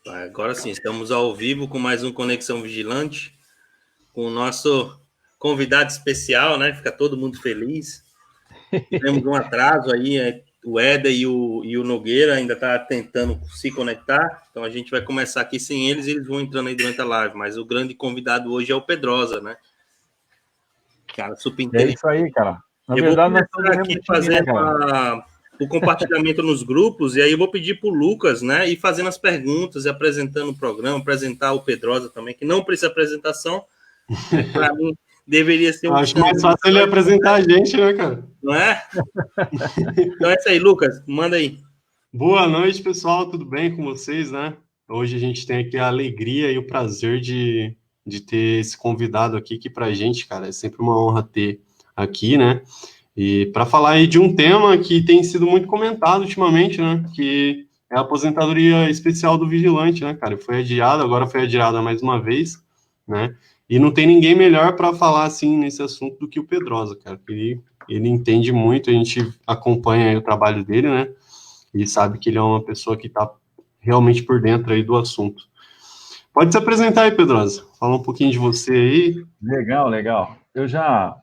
Agora sim, estamos ao vivo com mais um Conexão Vigilante, com o nosso convidado especial, né? Fica todo mundo feliz. Tivemos um atraso aí, o Éder e o Nogueira ainda tá tentando se conectar, então a gente vai começar aqui sem eles e eles vão entrando aí durante a live, mas o grande convidado hoje é o Pedrosa, né? Cara, super É inteligente. isso aí, cara. Na Eu vou verdade, nós estamos começar no mesmo aqui time, né, cara? fazendo o compartilhamento nos grupos, e aí eu vou pedir para o Lucas, né, ir fazendo as perguntas e apresentando o programa, apresentar o Pedrosa também, que não precisa apresentação, né, para mim deveria ser um Acho mais caminho, fácil ele apresentar a gente, né, cara? não é? Então é isso aí, Lucas, manda aí. Boa noite, pessoal, tudo bem com vocês, né? Hoje a gente tem aqui a alegria e o prazer de ter esse convidado aqui, que pra gente, cara, é sempre uma honra ter aqui, né? E para falar aí de um tema que tem sido muito comentado ultimamente, né? Que é a aposentadoria especial do vigilante, né, cara? Foi adiado, agora foi adiada mais uma vez, né? E não tem ninguém melhor para falar assim nesse assunto do que o Pedrosa, cara. Ele entende muito, a gente acompanha aí o trabalho dele, né? E sabe que ele é uma pessoa que está realmente por dentro aí do assunto. Pode se apresentar aí, Pedrosa. Fala um pouquinho de você aí. Legal. Eu já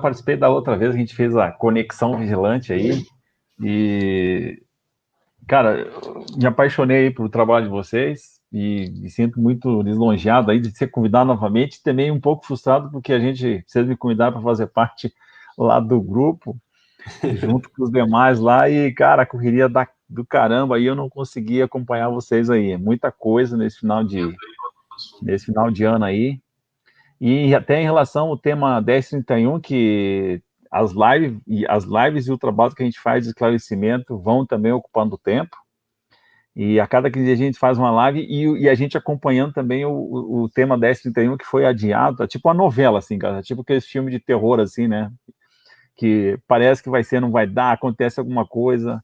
participei da outra vez, a gente fez a Conexão Vigilante aí, e, cara, eu me apaixonei pelo trabalho de vocês e me sinto muito lisonjeado aí de ser convidado novamente, e também um pouco frustrado porque a gente precisa me convidar para fazer parte lá do grupo, junto com os demais lá, e, cara, a correria do caramba, aí eu não consegui acompanhar vocês aí. É muita coisa nesse final de ano aí. E até em relação ao tema 1031, que as lives e o trabalho que a gente faz de esclarecimento vão também ocupando tempo. E a cada 15 dias a gente faz uma live e a gente acompanhando também o tema 1031, que foi adiado, é tipo uma novela, assim, cara, tipo aqueles filmes de terror, assim, né? Que parece que vai ser, não vai dar, acontece alguma coisa.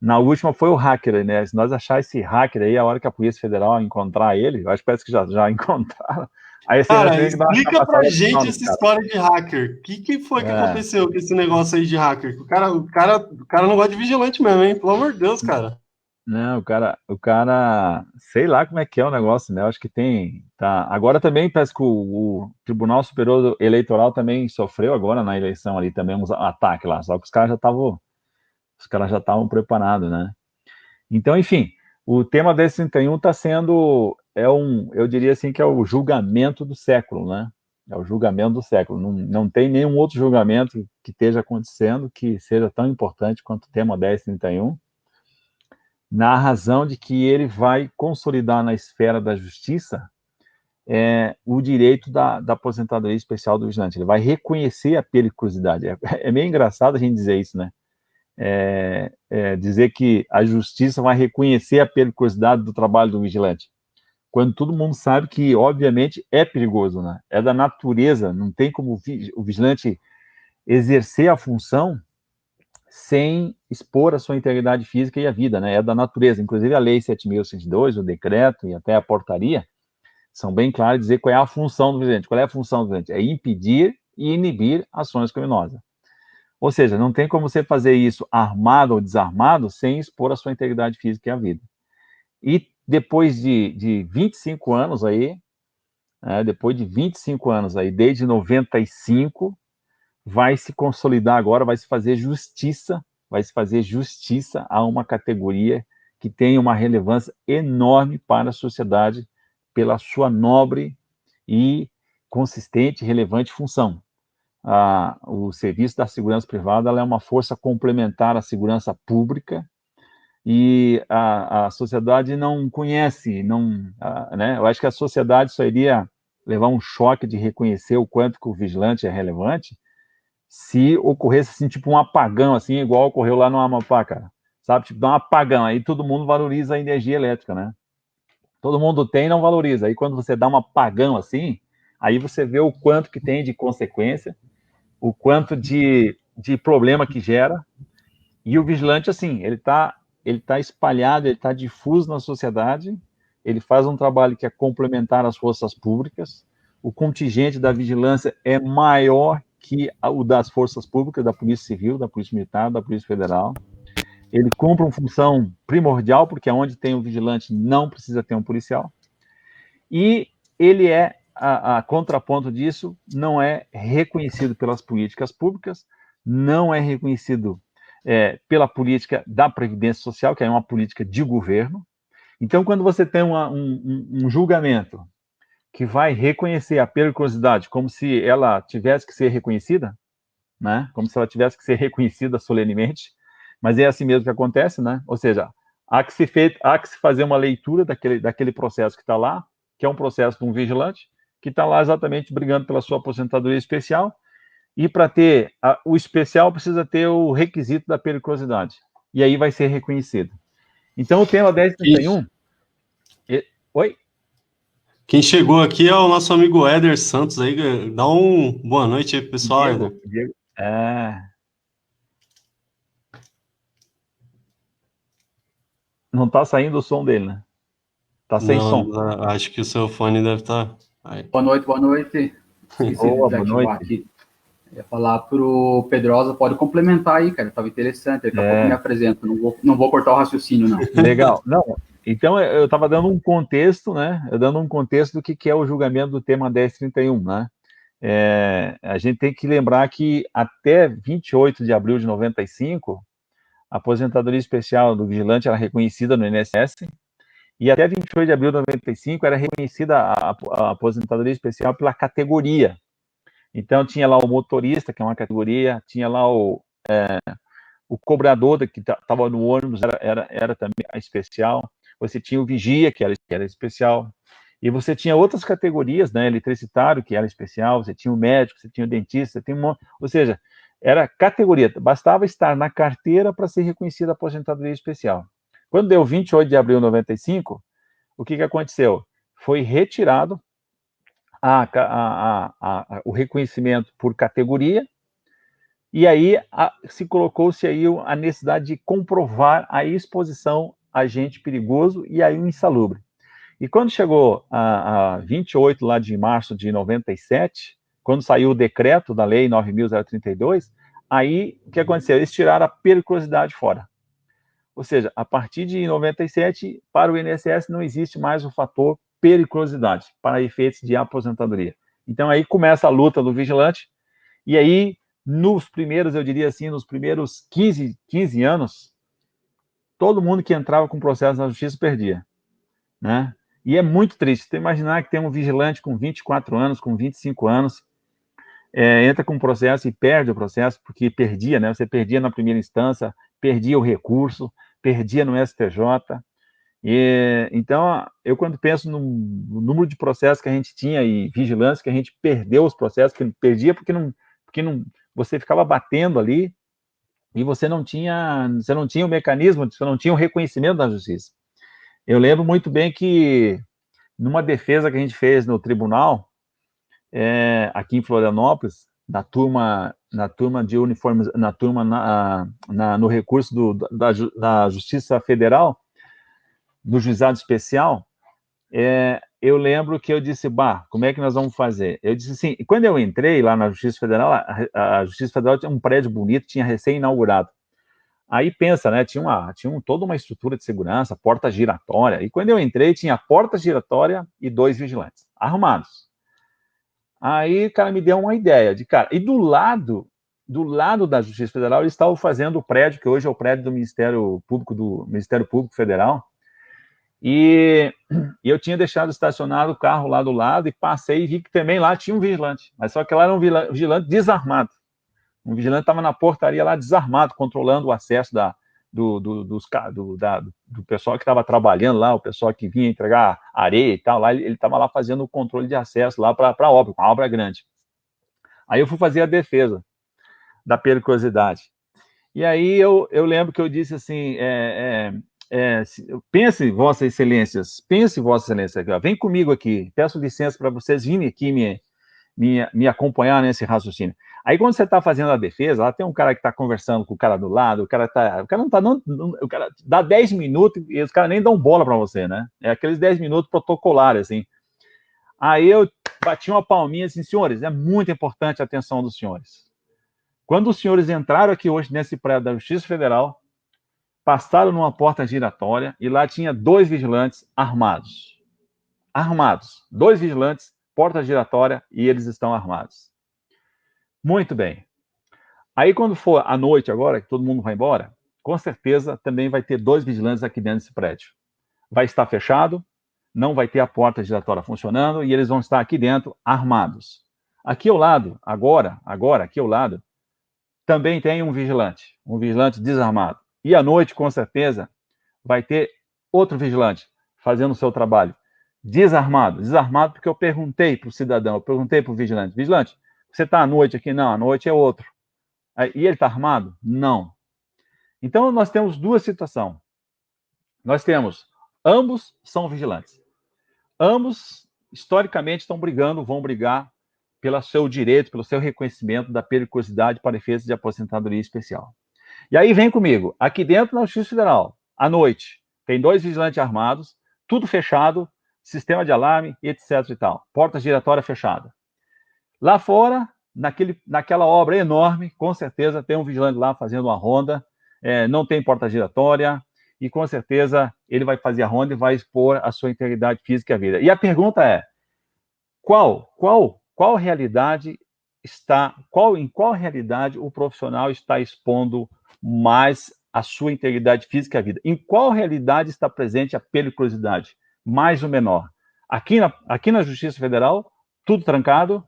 Na última foi o hacker, né? Se nós achar esse hacker aí, a hora que a Polícia Federal encontrar ele, eu acho que parece que já encontraram. Aí você ainda Cara, tem que dar uma explica pra passada de gente pano, essa cara. história de hacker. O que foi que É, aconteceu com esse negócio aí de hacker? O cara não gosta de vigilante mesmo, hein? Pelo amor de Deus, cara. não, sei lá como é que é o negócio, né? Eu acho que tá. Agora também parece que o Tribunal Superior Eleitoral também sofreu agora na eleição ali também uns ataques lá, só que os caras já estavam preparados, né? Então, enfim, o tema desse 31 está sendo, eu diria assim que é o julgamento do século, né? É o julgamento do século. Não tem nenhum outro julgamento que esteja acontecendo que seja tão importante quanto o tema 1031, na razão de que ele vai consolidar na esfera da justiça o direito da aposentadoria especial do vigilante. Ele vai reconhecer a periculosidade. É meio engraçado a gente dizer isso, né? Dizer que a justiça vai reconhecer a periculosidade do trabalho do vigilante, quando todo mundo sabe que, obviamente, é perigoso, né? É da natureza, não tem como o vigilante exercer a função sem expor a sua integridade física e a vida, né? É da natureza. Inclusive, a Lei 7.102, o decreto e até a portaria, são bem claros dizer qual é a função do vigilante. Qual é a função do vigilante? É impedir e inibir ações criminosas. Ou seja, não tem como você fazer isso armado ou desarmado sem expor a sua integridade física e a vida. E depois de 25 anos aí, desde 95, vai se consolidar agora, vai se fazer justiça a uma categoria que tem uma relevância enorme para a sociedade pela sua nobre e consistente e relevante função. O serviço da segurança privada ela é uma força complementar à segurança pública e a sociedade não conhece, né? Eu acho que a sociedade só iria levar um choque de reconhecer o quanto que o vigilante é relevante se ocorresse assim, tipo um apagão, assim, igual ocorreu lá no Amapá, cara. Sabe, tipo, dá um apagão, aí todo mundo valoriza a energia elétrica, né? Todo mundo tem e não valoriza. Aí quando você dá um apagão assim, aí você vê o quanto que tem de consequência, o quanto de problema que gera. E o vigilante, assim, ele tá espalhado, ele está difuso na sociedade, ele faz um trabalho que é complementar às forças públicas, o contingente da vigilância é maior que o das forças públicas, da Polícia Civil, da Polícia Militar, da Polícia Federal. ele cumpre uma função primordial, porque onde tem um vigilante não precisa ter um policial, e ele é, a contraponto disso, não é reconhecido pelas políticas públicas, não é reconhecido pela política da Previdência Social, que é uma política de governo. Então, quando você tem um julgamento que vai reconhecer a periculosidade como se ela tivesse que ser reconhecida, né? Como se ela tivesse que ser reconhecida solenemente, mas é assim mesmo que acontece, né? Ou seja, há que se fazer uma leitura daquele processo que está lá, que é um processo de um vigilante, que está lá exatamente brigando pela sua aposentadoria especial, e para ter o especial precisa ter o requisito da periculosidade, e aí vai ser reconhecido. Então, o tema 1031... Oi? Quem chegou aqui é o nosso amigo Éder Santos aí. Dá boa noite aí, pessoal, Éder. Não está saindo o som dele, né? Está sem som. Acho que o seu fone deve estar... Boa noite. Esqueci de desativar aqui. Eu ia falar pro Pedrosa, pode complementar aí, cara. Estava interessante. Daqui a pouco eu me apresento. Não vou cortar o raciocínio, não. Legal. Não, então eu estava dando um contexto, né? Dando um contexto do que é o julgamento do tema 1031, né? A gente tem que lembrar que até 28 de abril de 95, a aposentadoria especial do vigilante era reconhecida no INSS, e até 28 de abril de 95 era reconhecida a aposentadoria especial pela categoria. Então, tinha lá o motorista, que é uma categoria, tinha lá o cobrador que estava no ônibus, era também especial. Você tinha o vigia, que era especial. E você tinha outras categorias, né? Eletricitário, que era especial. Você tinha o médico, você tinha o dentista, ou seja, era categoria. Bastava estar na carteira para ser reconhecida a aposentadoria especial. Quando deu 28 de abril de 95, o que aconteceu? Foi retirado o reconhecimento por categoria, e aí se colocou-se aí a necessidade de comprovar a exposição a agente perigoso e aí o insalubre. E quando chegou a 28 lá de março de 97, quando saiu o decreto da lei 9.032, aí o que aconteceu? Eles tiraram a periculosidade fora. Ou seja, a partir de 97, para o INSS não existe mais o fator periculosidade para efeitos de aposentadoria. Então aí começa a luta do vigilante, e aí nos primeiros, eu diria assim, nos primeiros 15 anos, todo mundo que entrava com processo na justiça perdia, né? E é muito triste, você imaginar que tem um vigilante com 24 anos, com 25 anos, entra com um processo e perde o processo, porque perdia, né? Você perdia na primeira instância, perdia o recurso, perdia no STJ. Então, eu quando penso no número de processos que a gente tinha e vigilância, que a gente perdeu os processos, que perdia porque você ficava batendo ali e você não tinha o mecanismo, você não tinha o reconhecimento da justiça. Eu lembro muito bem que numa defesa que a gente fez no tribunal, aqui em Florianópolis, na turma de uniformes, no recurso da Justiça Federal, do Juizado Especial, eu lembro que eu disse, como é que nós vamos fazer? Eu disse assim, quando eu entrei lá na Justiça Federal, a Justiça Federal tinha um prédio bonito, tinha recém-inaugurado. Aí pensa, né, tinha toda uma estrutura de segurança, porta giratória, e quando eu entrei, tinha porta giratória e 2 vigilantes, arrumados. Aí o cara me deu uma ideia e do lado da Justiça Federal, eles estavam fazendo o prédio, que hoje é o prédio do Ministério Público Federal, e eu tinha deixado estacionado o carro lá do lado, e passei e vi que também lá tinha um vigilante, mas só que lá era um vigilante desarmado. Um vigilante estava na portaria lá desarmado, controlando o acesso do pessoal que estava trabalhando lá, o pessoal que vinha entregar areia e tal, lá ele estava lá fazendo o controle de acesso lá para a obra, uma obra grande. Aí eu fui fazer a defesa da periculosidade. E aí eu lembro que eu disse assim, pense, Vossa Excelência, vem comigo aqui, peço licença para vocês virem aqui me acompanhar nesse raciocínio. Aí quando você está fazendo a defesa, lá tem um cara que está conversando com o cara do lado, o cara dá 10 minutos e os caras nem dão bola para você, né? É aqueles 10 minutos protocolares, assim. Aí eu bati uma palminha assim, senhores, é muito importante a atenção dos senhores. Quando os senhores entraram aqui hoje nesse prédio da Justiça Federal, passaram numa porta giratória e lá tinha 2 vigilantes armados. Armados. 2 vigilantes, porta giratória, e eles estão armados. Muito bem. Aí, quando for à noite agora, que todo mundo vai embora, com certeza também vai ter 2 vigilantes aqui dentro desse prédio. Vai estar fechado, não vai ter a porta giratória funcionando, e eles vão estar aqui dentro armados. Aqui ao lado, agora, aqui ao lado, também tem um vigilante desarmado. E à noite, com certeza, vai ter outro vigilante fazendo o seu trabalho. Desarmado porque eu perguntei para o cidadão, eu perguntei para o vigilante, vigilante, você está à noite aqui? Não, à noite é outro. E ele está armado? Não. Então, nós temos 2 situações. Nós temos, ambos são vigilantes. Ambos, historicamente, vão brigar pelo seu direito, pelo seu reconhecimento da periculosidade para efeitos de aposentadoria especial. E aí vem comigo, aqui dentro na Justiça Federal, à noite, tem 2 vigilantes armados, tudo fechado, sistema de alarme, etc e tal. Porta giratória fechada. Lá fora, naquela obra enorme, com certeza tem um vigilante lá fazendo uma ronda, não tem porta giratória, e com certeza ele vai fazer a ronda e vai expor a sua integridade física e a vida. E a pergunta é, qual realidade em qual realidade o profissional está expondo mais a sua integridade física e a vida? Em qual realidade está presente a periculosidade? Mais ou menor? Aqui na Justiça Federal, tudo trancado,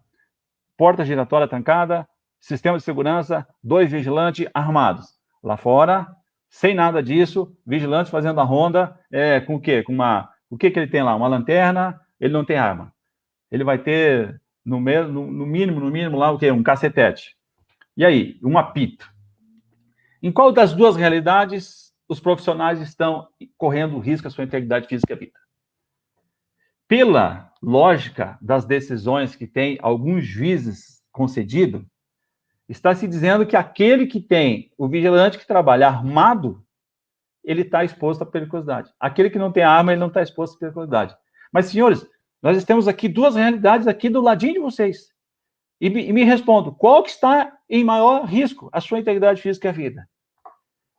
porta giratória trancada, sistema de segurança, 2 vigilantes armados. Lá fora, sem nada disso, vigilantes fazendo a ronda, com o quê? O que ele tem lá? Uma lanterna, ele não tem arma. Ele vai ter, no mínimo lá, o quê? Um cacetete. E aí? Um apito. Em qual das 2 realidades os profissionais estão correndo risco à sua integridade física e vida? Pela lógica das decisões que tem alguns juízes concedido, está se dizendo que aquele que tem o vigilante que trabalha armado, ele está exposto à periculosidade. Aquele que não tem arma, ele não está exposto à periculosidade. Mas, senhores, nós temos aqui 2 realidades aqui do ladinho de vocês. E me respondam, qual que está em maior risco a sua integridade física e a vida?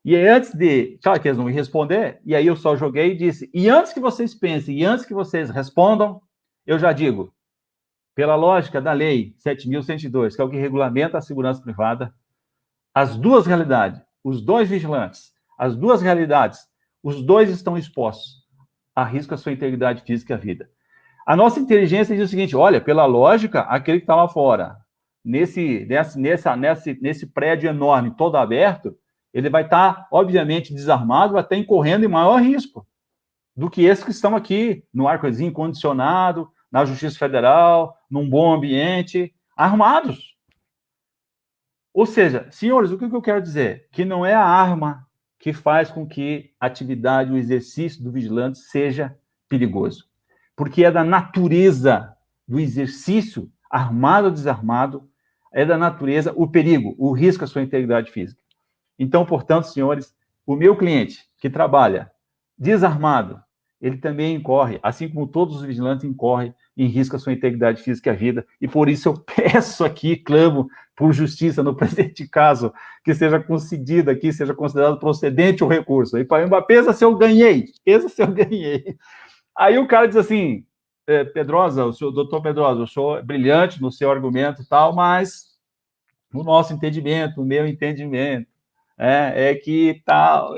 E aí, antes de... Claro que eles não me responder, e aí eu só joguei e disse, e antes que vocês pensem, e antes que vocês respondam, eu já digo, pela lógica da lei 7.102, que é o que regulamenta a segurança privada, as 2 realidades, os 2 vigilantes, as 2 realidades, os 2 estão expostos a risco à sua integridade física e a vida. A nossa inteligência diz o seguinte, olha, pela lógica, aquele que está lá fora, nesse prédio enorme, todo aberto, ele vai estar, obviamente, desarmado, vai estar incorrendo em maior risco do que esses que estão aqui, no ar-condicionado condicionado, na Justiça Federal, num bom ambiente, armados. Ou seja, senhores, o que eu quero dizer? Que não é a arma que faz com que a atividade, o exercício do vigilante seja perigoso. Porque é da natureza do exercício, armado ou desarmado, é da natureza o perigo, o risco à sua integridade física. Então, portanto, senhores, o meu cliente que trabalha desarmado, ele também incorre, assim como todos os vigilantes incorrem em risco à sua integridade física e a vida, e por isso eu peço aqui, clamo por justiça no presente caso, que seja concedido aqui, seja considerado procedente o recurso. E para pensa se eu ganhei, Aí o cara diz assim, Pedrosa, o senhor, doutor Pedrosa, o senhor é brilhante no seu argumento e tal, mas no nosso entendimento, no meu entendimento, que tal.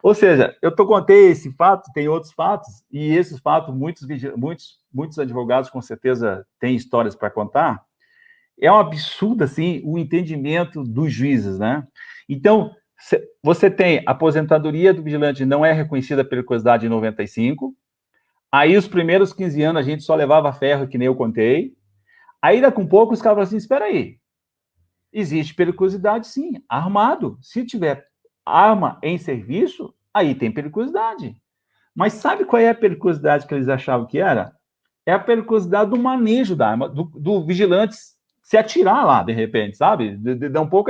Ou seja, eu contei esse fato, tem outros fatos, e esses fatos, muitos advogados com certeza têm histórias para contar. É um absurdo, assim, o entendimento dos juízes, né? Então, você tem a aposentadoria do vigilante não é reconhecida pela periculosidade em 95, aí os primeiros 15 anos a gente só levava ferro, que nem eu contei, aí daqui a um pouco os caras falam assim, espera aí, existe periculosidade sim, armado, se tiver arma em serviço, aí tem periculosidade. Mas sabe qual é a periculosidade que eles achavam que era? É a periculosidade do manejo da arma, do vigilante se atirar lá, de repente, sabe? Dá um pouco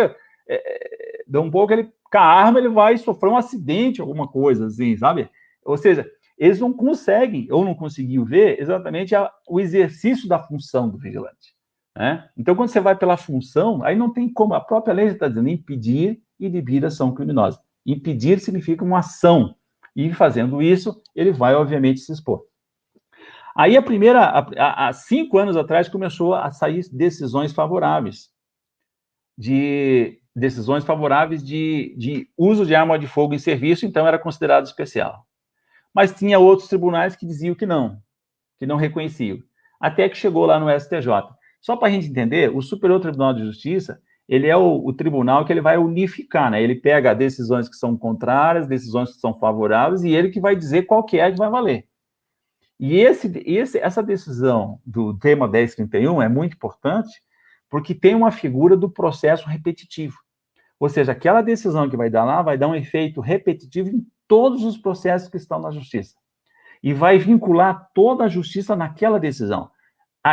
ele, com a arma ele vai sofrer um acidente, alguma coisa assim, sabe? Ou seja, eles não conseguem, ou não conseguiam ver exatamente o exercício da função do vigilante. Né? Então, quando você vai pela função, aí não tem como, a própria lei está dizendo, impedir inibir a ação criminosa. Impedir significa uma ação, e fazendo isso, ele vai, obviamente, se expor. Aí, há 5 anos atrás, começou a sair decisões favoráveis de uso de arma de fogo em serviço, então era considerado especial. Mas tinha outros tribunais que diziam que não reconheciam. Até que chegou lá no STJ. Só para a gente entender, o Superior Tribunal de Justiça, ele é o tribunal que ele vai unificar, né? Ele pega decisões que são contrárias, decisões que são favoráveis, e ele que vai dizer qual que é que vai valer. E essa decisão do tema 1031 é muito importante, porque tem uma figura do processo repetitivo. Ou seja, aquela decisão que vai dar lá vai dar um efeito repetitivo em todos os processos que estão na justiça. E vai vincular toda a justiça naquela decisão.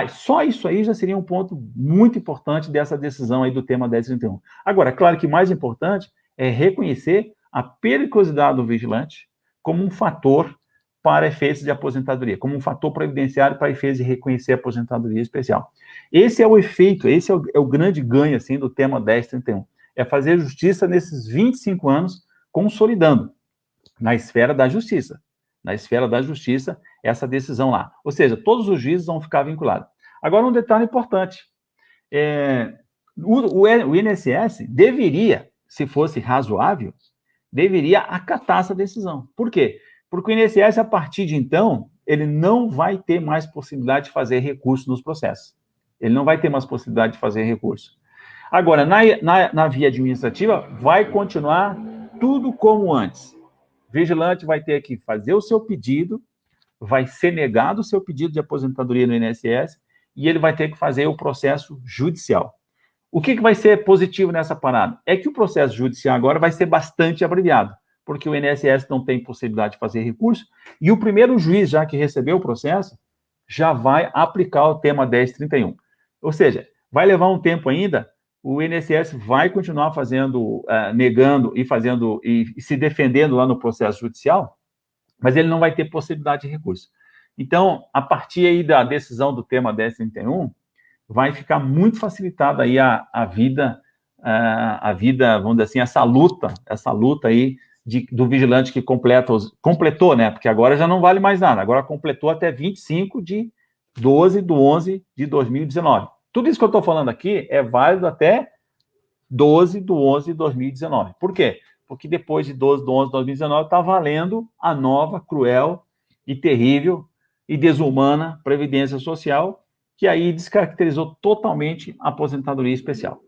Só isso aí já seria um ponto muito importante dessa decisão aí do tema 1031. Agora, claro que o mais importante é reconhecer a periculosidade do vigilante como um fator para efeitos de aposentadoria, como um fator previdenciário para efeitos de reconhecer a aposentadoria especial. Esse é o efeito, esse é o grande ganho, assim, do tema 1031. É fazer justiça nesses 25 anos, consolidando na esfera da justiça. Na esfera da justiça, essa decisão lá. Ou seja, todos os juízes vão ficar vinculados. Agora, um detalhe importante. O INSS deveria, se fosse razoável, deveria acatar essa decisão. Por quê? Porque o INSS, a partir de então, ele não vai ter mais possibilidade de fazer recurso nos processos. Ele não vai ter mais possibilidade de fazer recurso. Agora, na via administrativa, vai continuar tudo como antes. O vigilante vai ter que fazer o seu pedido, vai ser negado o seu pedido de aposentadoria no INSS e ele vai ter que fazer o processo judicial. O que vai ser positivo nessa parada? É que o processo judicial agora vai ser bastante abreviado, porque o INSS não tem possibilidade de fazer recurso e o primeiro juiz, já que recebeu o processo, já vai aplicar o tema 1031. Ou seja, vai levar um tempo ainda, o INSS vai continuar fazendo, negando e se defendendo lá no processo judicial, mas ele não vai ter possibilidade de recurso. Então, a partir aí da decisão do tema 1031, vai ficar muito facilitada aí a vida, vamos dizer assim, essa luta aí do vigilante que completou, né? Porque agora já não vale mais nada, agora completou até 25 de 12/11 de 2019. Tudo isso que eu estou falando aqui é válido até 12/11 de 2019. Por quê? Porque depois de 12/11 de 2019 está valendo a nova, cruel e terrível e desumana Previdência Social, que aí descaracterizou totalmente a aposentadoria especial.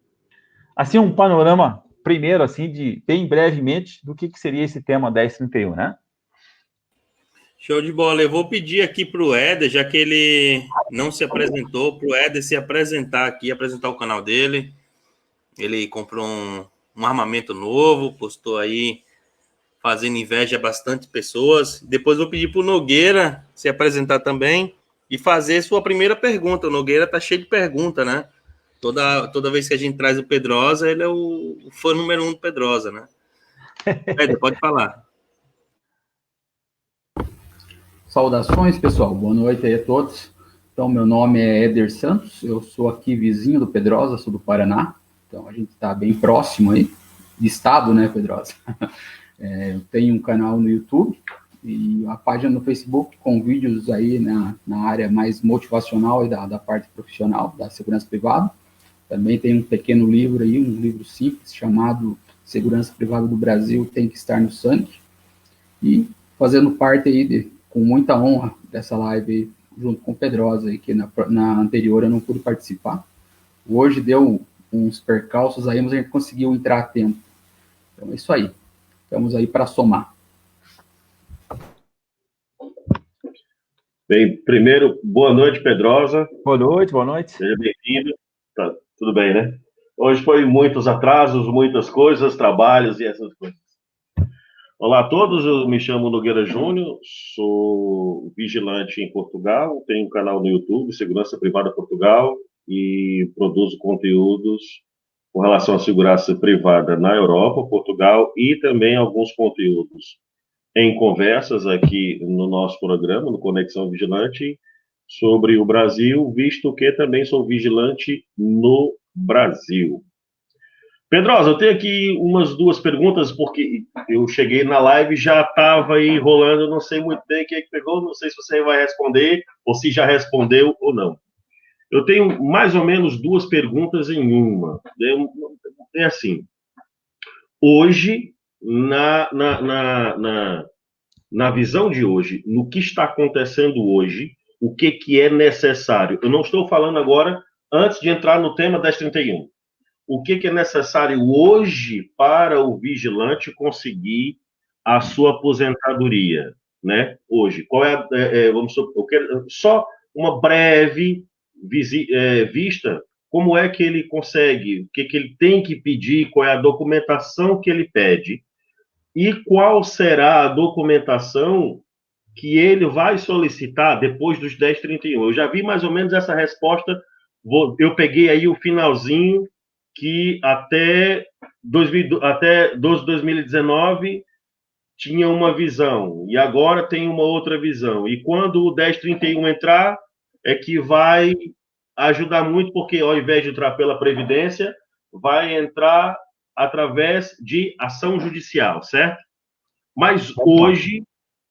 Assim, um panorama, primeiro, assim, bem brevemente, do que seria esse tema 1031, né? Show de bola. Eu vou pedir aqui para o Éder, já que ele não se apresentou, para o Éder se apresentar aqui, apresentar o canal dele. Ele comprou um armamento novo, postou aí, fazendo inveja a bastante pessoas. Depois vou pedir para o Nogueira se apresentar também e fazer sua primeira pergunta. O Nogueira tá cheio de pergunta, né? Toda vez que a gente traz o Pedrosa, ele é o fã número 1 do Pedrosa, né? Éder, pode falar. Saudações, pessoal. Boa noite aí a todos. Então, meu nome é Éder Santos, eu sou aqui vizinho do Pedrosa, sou do Paraná. Então, a gente está bem próximo aí, de estado, né, Pedrosa? Eu tenho um canal no YouTube e uma página no Facebook com vídeos aí na área mais motivacional e da parte profissional, da segurança privada. Também tem um pequeno livro aí, um livro simples, chamado Segurança Privada do Brasil Tem que Estar no Sangue. E fazendo parte aí, com muita honra, dessa live aí, junto com o Pedrosa, aí, que na anterior eu não pude participar. Hoje deu uns percalços aí, mas a gente conseguiu entrar a tempo. Então é isso aí. Estamos aí para somar. Bem, primeiro, boa noite, Pedrosa. Boa noite, boa noite. Seja bem-vindo. Tá, tudo bem, né? Hoje foi muitos atrasos, muitas coisas, trabalhos e essas coisas. Olá a todos, eu me chamo Nogueira Júnior, sou vigilante em Portugal, tenho um canal no YouTube, Segurança Privada Portugal, e produzo conteúdos com relação à segurança privada na Europa, Portugal, e também alguns conteúdos em conversas aqui no nosso programa, no Conexão Vigilante, sobre o Brasil, visto que também sou vigilante no Brasil. Pedrosa, eu tenho aqui umas duas perguntas, porque eu cheguei na live e já estava aí rolando, não sei muito bem quem é que pegou, não sei se você vai responder, ou se já respondeu ou não. Eu tenho mais ou menos duas perguntas em uma. É assim, hoje, na visão de hoje, no que está acontecendo hoje, o que é necessário? Eu não estou falando agora, antes de entrar no tema 1031. O que é necessário hoje para o vigilante conseguir a sua aposentadoria, né? Hoje, qual é, vamos supor, eu quero só uma breve vista, como é que ele consegue, o que ele tem que pedir, qual é a documentação que ele pede e qual será a documentação que ele vai solicitar depois dos 1031. Eu já vi mais ou menos essa resposta, eu peguei aí o finalzinho que até 2019 tinha uma visão, e agora tem uma outra visão. E quando o 1031 entrar, é que vai ajudar muito, porque ao invés de entrar pela Previdência, vai entrar através de ação judicial, certo? Mas hoje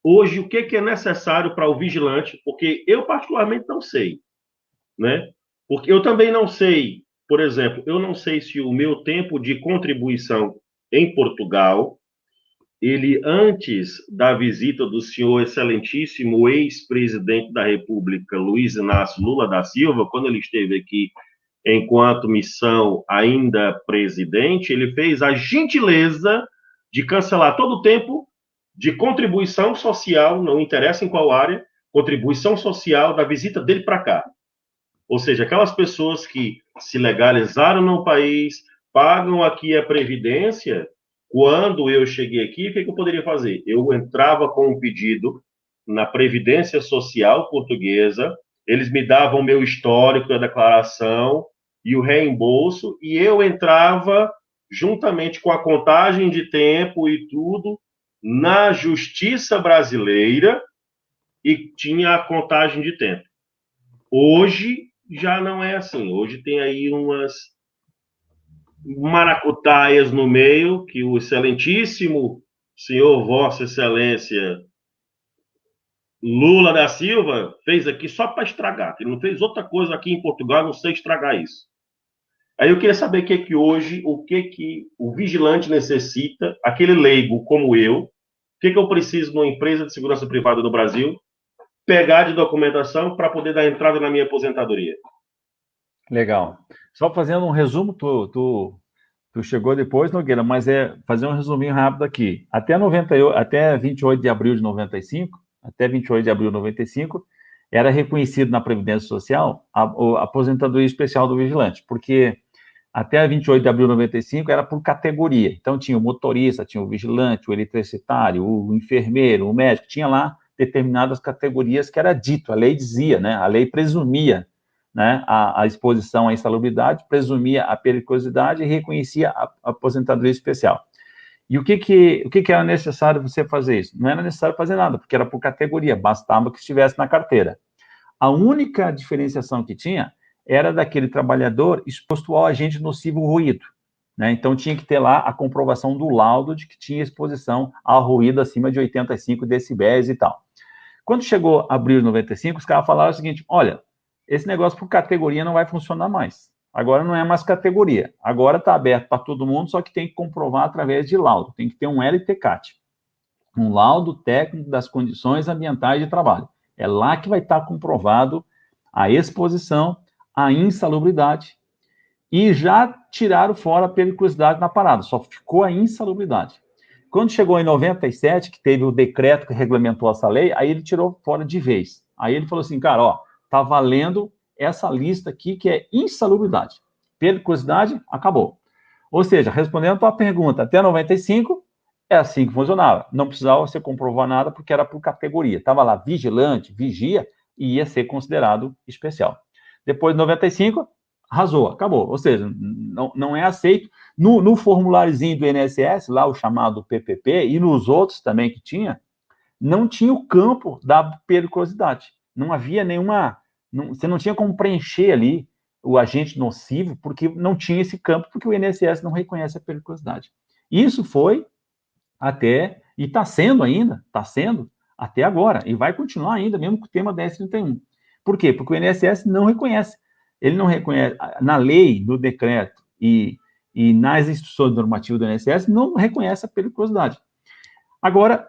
o que é necessário para o vigilante? Porque eu particularmente não sei, né? Porque eu também não sei, por exemplo, eu não sei se o meu tempo de contribuição em Portugal, ele antes da visita do senhor excelentíssimo ex-presidente da República, Luiz Inácio Lula da Silva, quando ele esteve aqui enquanto missão ainda presidente, ele fez a gentileza de cancelar todo o tempo de contribuição social, não interessa em qual área, contribuição social da visita dele para cá. Ou seja, aquelas pessoas que se legalizaram no país, pagam aqui a Previdência, quando eu cheguei aqui, o que eu poderia fazer? Eu entrava com um pedido na Previdência Social portuguesa, eles me davam o meu histórico da declaração e o reembolso, e eu entrava, juntamente com a contagem de tempo e tudo, na Justiça Brasileira, e tinha a contagem de tempo. Hoje já não é assim. Hoje tem aí umas maracutaias no meio que o excelentíssimo senhor Vossa Excelência Lula da Silva fez aqui só para estragar. Ele não fez outra coisa aqui em Portugal, não sei estragar isso. Aí eu queria saber o que o vigilante necessita, aquele leigo como eu, o que eu preciso numa empresa de segurança privada no Brasil, pegar de documentação para poder dar entrada na minha aposentadoria. Legal. Só fazendo um resumo, tu chegou depois, Nogueira, mas fazer um resuminho rápido aqui. Até 28 de abril de 95, era reconhecido na Previdência Social a aposentadoria especial do vigilante, porque até 28 de abril de 95 era por categoria. Então tinha o motorista, tinha o vigilante, o eletricitário, o enfermeiro, o médico, tinha lá determinadas categorias que era dito, a lei dizia, né? A lei presumia, né, a exposição à insalubridade, presumia a periculosidade e reconhecia a aposentadoria especial. E o que era necessário você fazer isso? Não era necessário fazer nada, porque era por categoria, bastava que estivesse na carteira. A única diferenciação que tinha era daquele trabalhador exposto ao agente nocivo ruído, né? Então tinha que ter lá a comprovação do laudo de que tinha exposição ao ruído acima de 85 decibéis e tal. Quando chegou abril de 95, os caras falaram o seguinte: olha, esse negócio por categoria não vai funcionar mais. Agora não é mais categoria. Agora está aberto para todo mundo, só que tem que comprovar através de laudo. Tem que ter um LTCAT, um laudo técnico das condições ambientais de trabalho. É lá que vai estar comprovado a exposição, a insalubridade, e já tiraram fora a periculosidade na parada. Só ficou a insalubridade. Quando chegou em 97, que teve o decreto que regulamentou essa lei, aí ele tirou fora de vez. Aí ele falou assim, cara, ó, tá valendo essa lista aqui que é insalubridade. Periculosidade, acabou. Ou seja, respondendo a tua pergunta, até 95, é assim que funcionava. Não precisava você comprovar nada, porque era por categoria. Estava lá vigilante, vigia, e ia ser considerado especial. Depois de 95, arrasou, acabou. Ou seja, não é aceito. No formuláriozinho do INSS, lá o chamado PPP, e nos outros também que tinha, não tinha o campo da periculosidade. Não havia nenhuma... você não tinha como preencher ali o agente nocivo, porque não tinha esse campo, porque o INSS não reconhece a periculosidade. Isso foi até, e está sendo até agora, e vai continuar ainda, mesmo com o tema 1031. Por quê? Porque o INSS não reconhece. Ele não reconhece, na lei, no decreto e nas instruções normativas do INSS, não reconhece a periculosidade. Agora,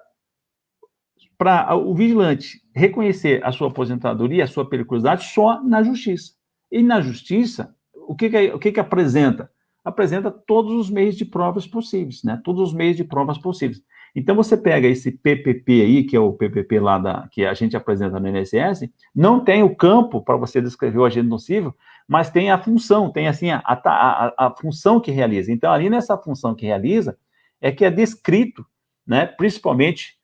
para o vigilante reconhecer a sua aposentadoria, a sua periculosidade, só na justiça. E na justiça, o que apresenta? Apresenta todos os meios de provas possíveis, né? Todos os meios de provas possíveis. Então, você pega esse PPP aí, que é o PPP lá que a gente apresenta no INSS, não tem o campo para você descrever o agente nocivo, mas tem a função, tem assim a função que realiza. Então, ali nessa função que realiza, é que é descrito, né? Principalmente,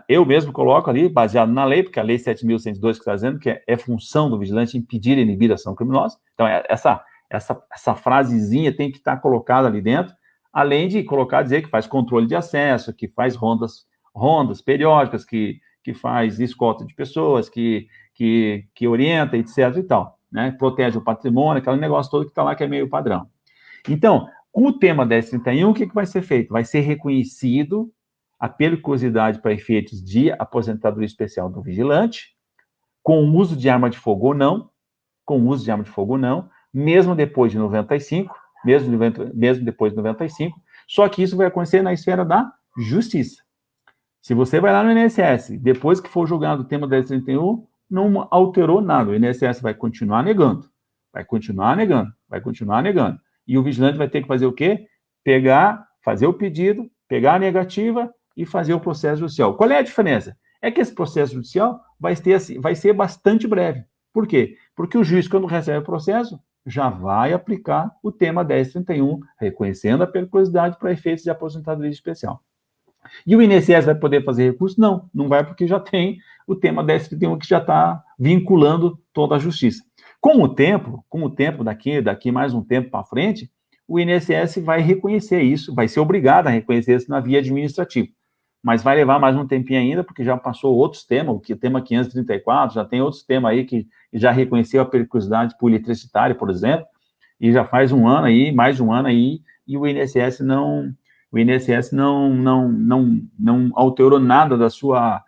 eu mesmo coloco ali, baseado na lei, porque a lei 7.102 que está dizendo que é função do vigilante impedir e inibir a ação criminosa. Então, essa frasezinha tem que estar colocada ali dentro, além de colocar, dizer que faz controle de acesso, que faz rondas periódicas, que faz escolta de pessoas, que orienta, etc. e tal, né? Protege o patrimônio, aquele negócio todo que está lá, que é meio padrão. Então, com o tema 1031, o que vai ser feito? Vai ser reconhecido a periculosidade para efeitos de aposentadoria especial do vigilante, com o uso de arma de fogo ou não, mesmo depois de 95, mesmo depois de 95, só que isso vai acontecer na esfera da justiça. Se você vai lá no INSS, depois que for julgado o tema 1031, não alterou nada, o INSS vai continuar negando. E o vigilante vai ter que fazer o quê? Fazer o pedido, pegar a negativa e fazer o processo judicial. Qual é a diferença? É que esse processo judicial vai ser bastante breve. Por quê? Porque o juiz, quando recebe o processo, já vai aplicar o tema 1031, reconhecendo a periculosidade para efeitos de aposentadoria especial. E o INSS vai poder fazer recurso? Não vai, porque já tem o tema 1031 que já está vinculando toda a justiça. Com o tempo daqui mais um tempo para frente, o INSS vai reconhecer isso, vai ser obrigado a reconhecer isso na via administrativa. Mas vai levar mais um tempinho ainda, porque já passou outros temas, o tema 534, já tem outros temas aí que já reconheceu a periculosidade publicitária, por exemplo, e já faz mais de um ano aí, e o INSS não alterou nada da sua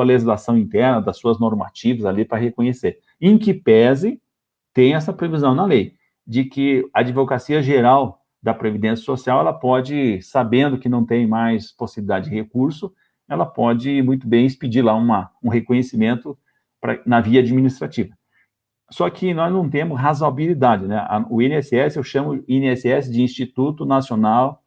legislação interna, das suas normativas ali para reconhecer. Em que pese, tem essa previsão na lei, de que a Advocacia Geral da Previdência Social, ela pode, sabendo que não tem mais possibilidade de recurso, ela pode muito bem expedir lá um reconhecimento na via administrativa. Só que nós não temos razoabilidade, né? O INSS, eu chamo INSS de Instituto Nacional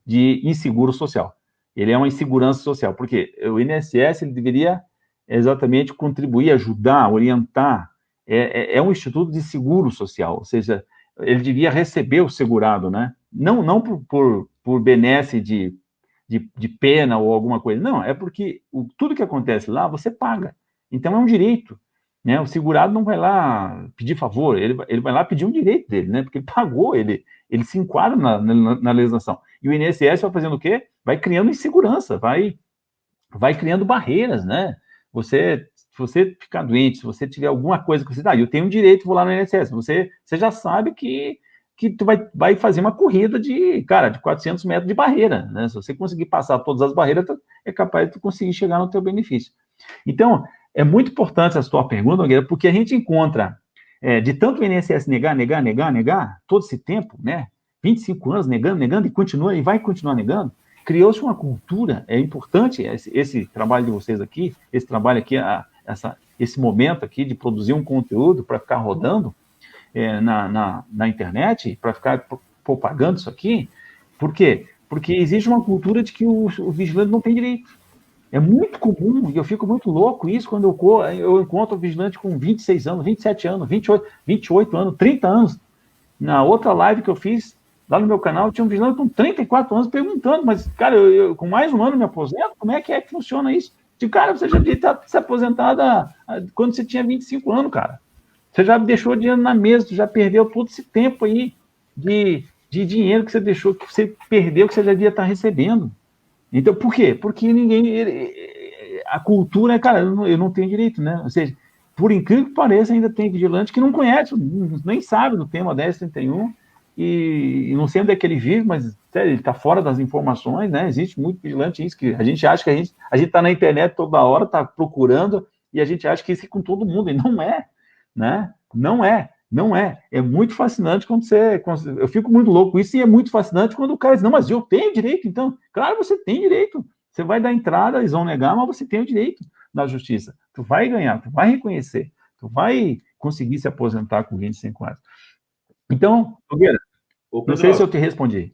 de Inseguro Social. Ele é uma insegurança social, porque o INSS ele deveria exatamente contribuir, ajudar, orientar. É um instituto de seguro social, ou seja, ele devia receber o segurado, né? Não por benesse de pena ou alguma coisa, não, é porque tudo que acontece lá, você paga. Então, é um direito, né? O segurado não vai lá pedir favor, ele vai lá pedir um direito dele, né? Porque ele pagou, ele se enquadra na legislação. E o INSS vai fazendo o quê? Vai criando insegurança, vai criando barreiras, né? Se você ficar doente, se você tiver alguma coisa que você eu tenho um direito, vou lá no INSS, você já sabe que tu vai fazer uma corrida de 400 metros de barreira, né? Se você conseguir passar todas as barreiras, é capaz de tu conseguir chegar no teu benefício. Então, é muito importante a sua pergunta, Nogueira, porque a gente encontra, de tanto o INSS negar, todo esse tempo, né? 25 anos negando, e vai continuar negando, criou-se uma cultura, é importante esse trabalho de vocês aqui, esse trabalho aqui, esse momento aqui de produzir um conteúdo para ficar rodando na internet, para ficar propagando isso aqui. Por quê? Porque existe uma cultura de que o vigilante não tem direito. É muito comum, e eu fico muito louco isso quando eu encontro o vigilante com 26 anos, 27 anos, 28 anos, 30 anos. Na outra live que eu fiz, lá no meu canal, tinha um vigilante com 34 anos perguntando, mas, cara, eu com mais um ano me aposento, como é que funciona isso? Digo, cara, você já devia estar se aposentada quando você tinha 25 anos, cara. Você já deixou dinheiro na mesa, você já perdeu todo esse tempo aí de dinheiro que você deixou, que você perdeu, que você já devia estar recebendo. Então, por quê? Porque a cultura é, cara, eu não tenho direito, né? Ou seja, por incrível que pareça, ainda tem vigilante que não conhece, nem sabe do tema 1031, e não sei onde é que ele vive, mas sério, ele está fora das informações, né? Existe muito vigilante isso, que a gente acha que a gente está na internet toda hora, está procurando, e a gente acha que isso é com todo mundo, e não é, né? Não é. É muito fascinante quando eu fico muito louco com isso, e é muito fascinante quando o cara diz, não, mas eu tenho direito, então, claro, você tem direito, você vai dar entrada, eles vão negar, mas você tem o direito na justiça, tu vai ganhar, tu vai reconhecer, tu vai conseguir se aposentar com 25 anos. Então, Nogueira, não sei se eu te respondi.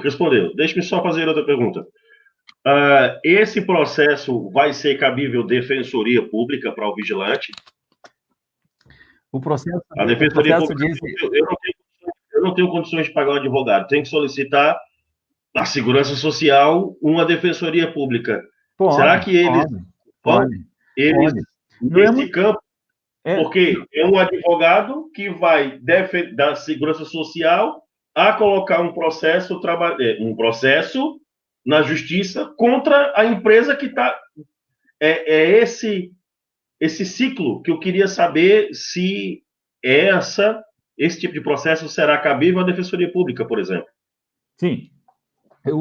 Respondeu. Deixa-me só fazer outra pergunta. Esse processo vai ser cabível defensoria pública para o vigilante? O processo... A defensoria pública diz... eu não tenho condições de pagar um advogado. Tem que solicitar a Segurança Social uma defensoria pública. Será que eles... Pode. Nesse campo... Porque é um advogado que vai da Segurança Social a colocar um processo na justiça contra a empresa que está... esse ciclo que eu queria saber se esse tipo de processo será cabível à Defensoria Pública, por exemplo. Sim.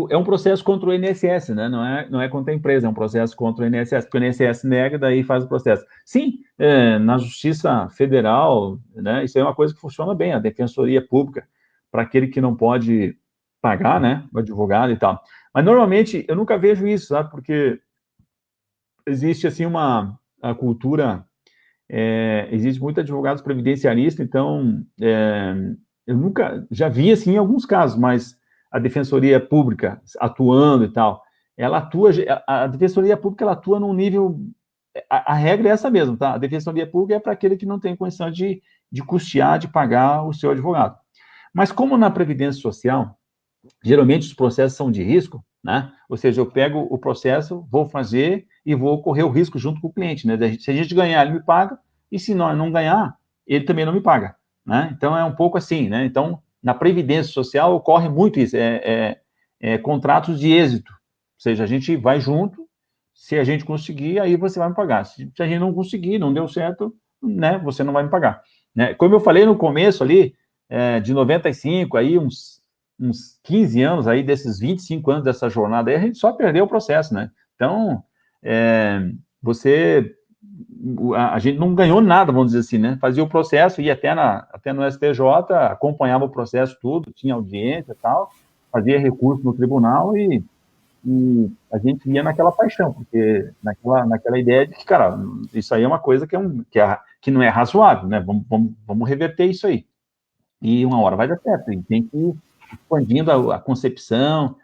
É um processo contra o INSS, né? Não é contra a empresa, é um processo contra o INSS, porque o INSS nega, daí faz o processo. Sim, na Justiça Federal, né, isso é uma coisa que funciona bem, a Defensoria Pública, para aquele que não pode pagar, né, o advogado e tal. Mas, normalmente, eu nunca vejo isso, sabe? Porque existe, assim, a cultura... existe muito advogados previdenciaristas, então, eu nunca... Já vi, assim, em alguns casos, mas... a Defensoria Pública atuando e tal, a Defensoria Pública ela atua num nível, a regra é essa mesmo, tá? A Defensoria Pública é para aquele que não tem condição de custear, de pagar o seu advogado. Mas como na Previdência Social, geralmente os processos são de risco, né? Ou seja, eu pego o processo, vou fazer e vou correr o risco junto com o cliente, né? Se a gente ganhar, ele me paga, e se não ganhar, ele também não me paga, né? Então, é um pouco assim, né? Então, na Previdência Social ocorre muito isso, contratos de êxito, ou seja, a gente vai junto, se a gente conseguir, aí você vai me pagar, se a gente não conseguir, não deu certo, né, você não vai me pagar. Né? Como eu falei no começo ali, de 95, aí uns 15 anos aí, desses 25 anos dessa jornada aí, a gente só perdeu o processo, né? Então, a gente não ganhou nada, vamos dizer assim, né? Fazia o processo, ia até no STJ, acompanhava o processo tudo, tinha audiência e tal, fazia recurso no tribunal e a gente ia naquela paixão, porque naquela ideia de que, cara, isso aí é uma coisa que não é razoável, né? Vamos reverter isso aí. E uma hora vai dar certo, e tem que ir expandindo a concepção,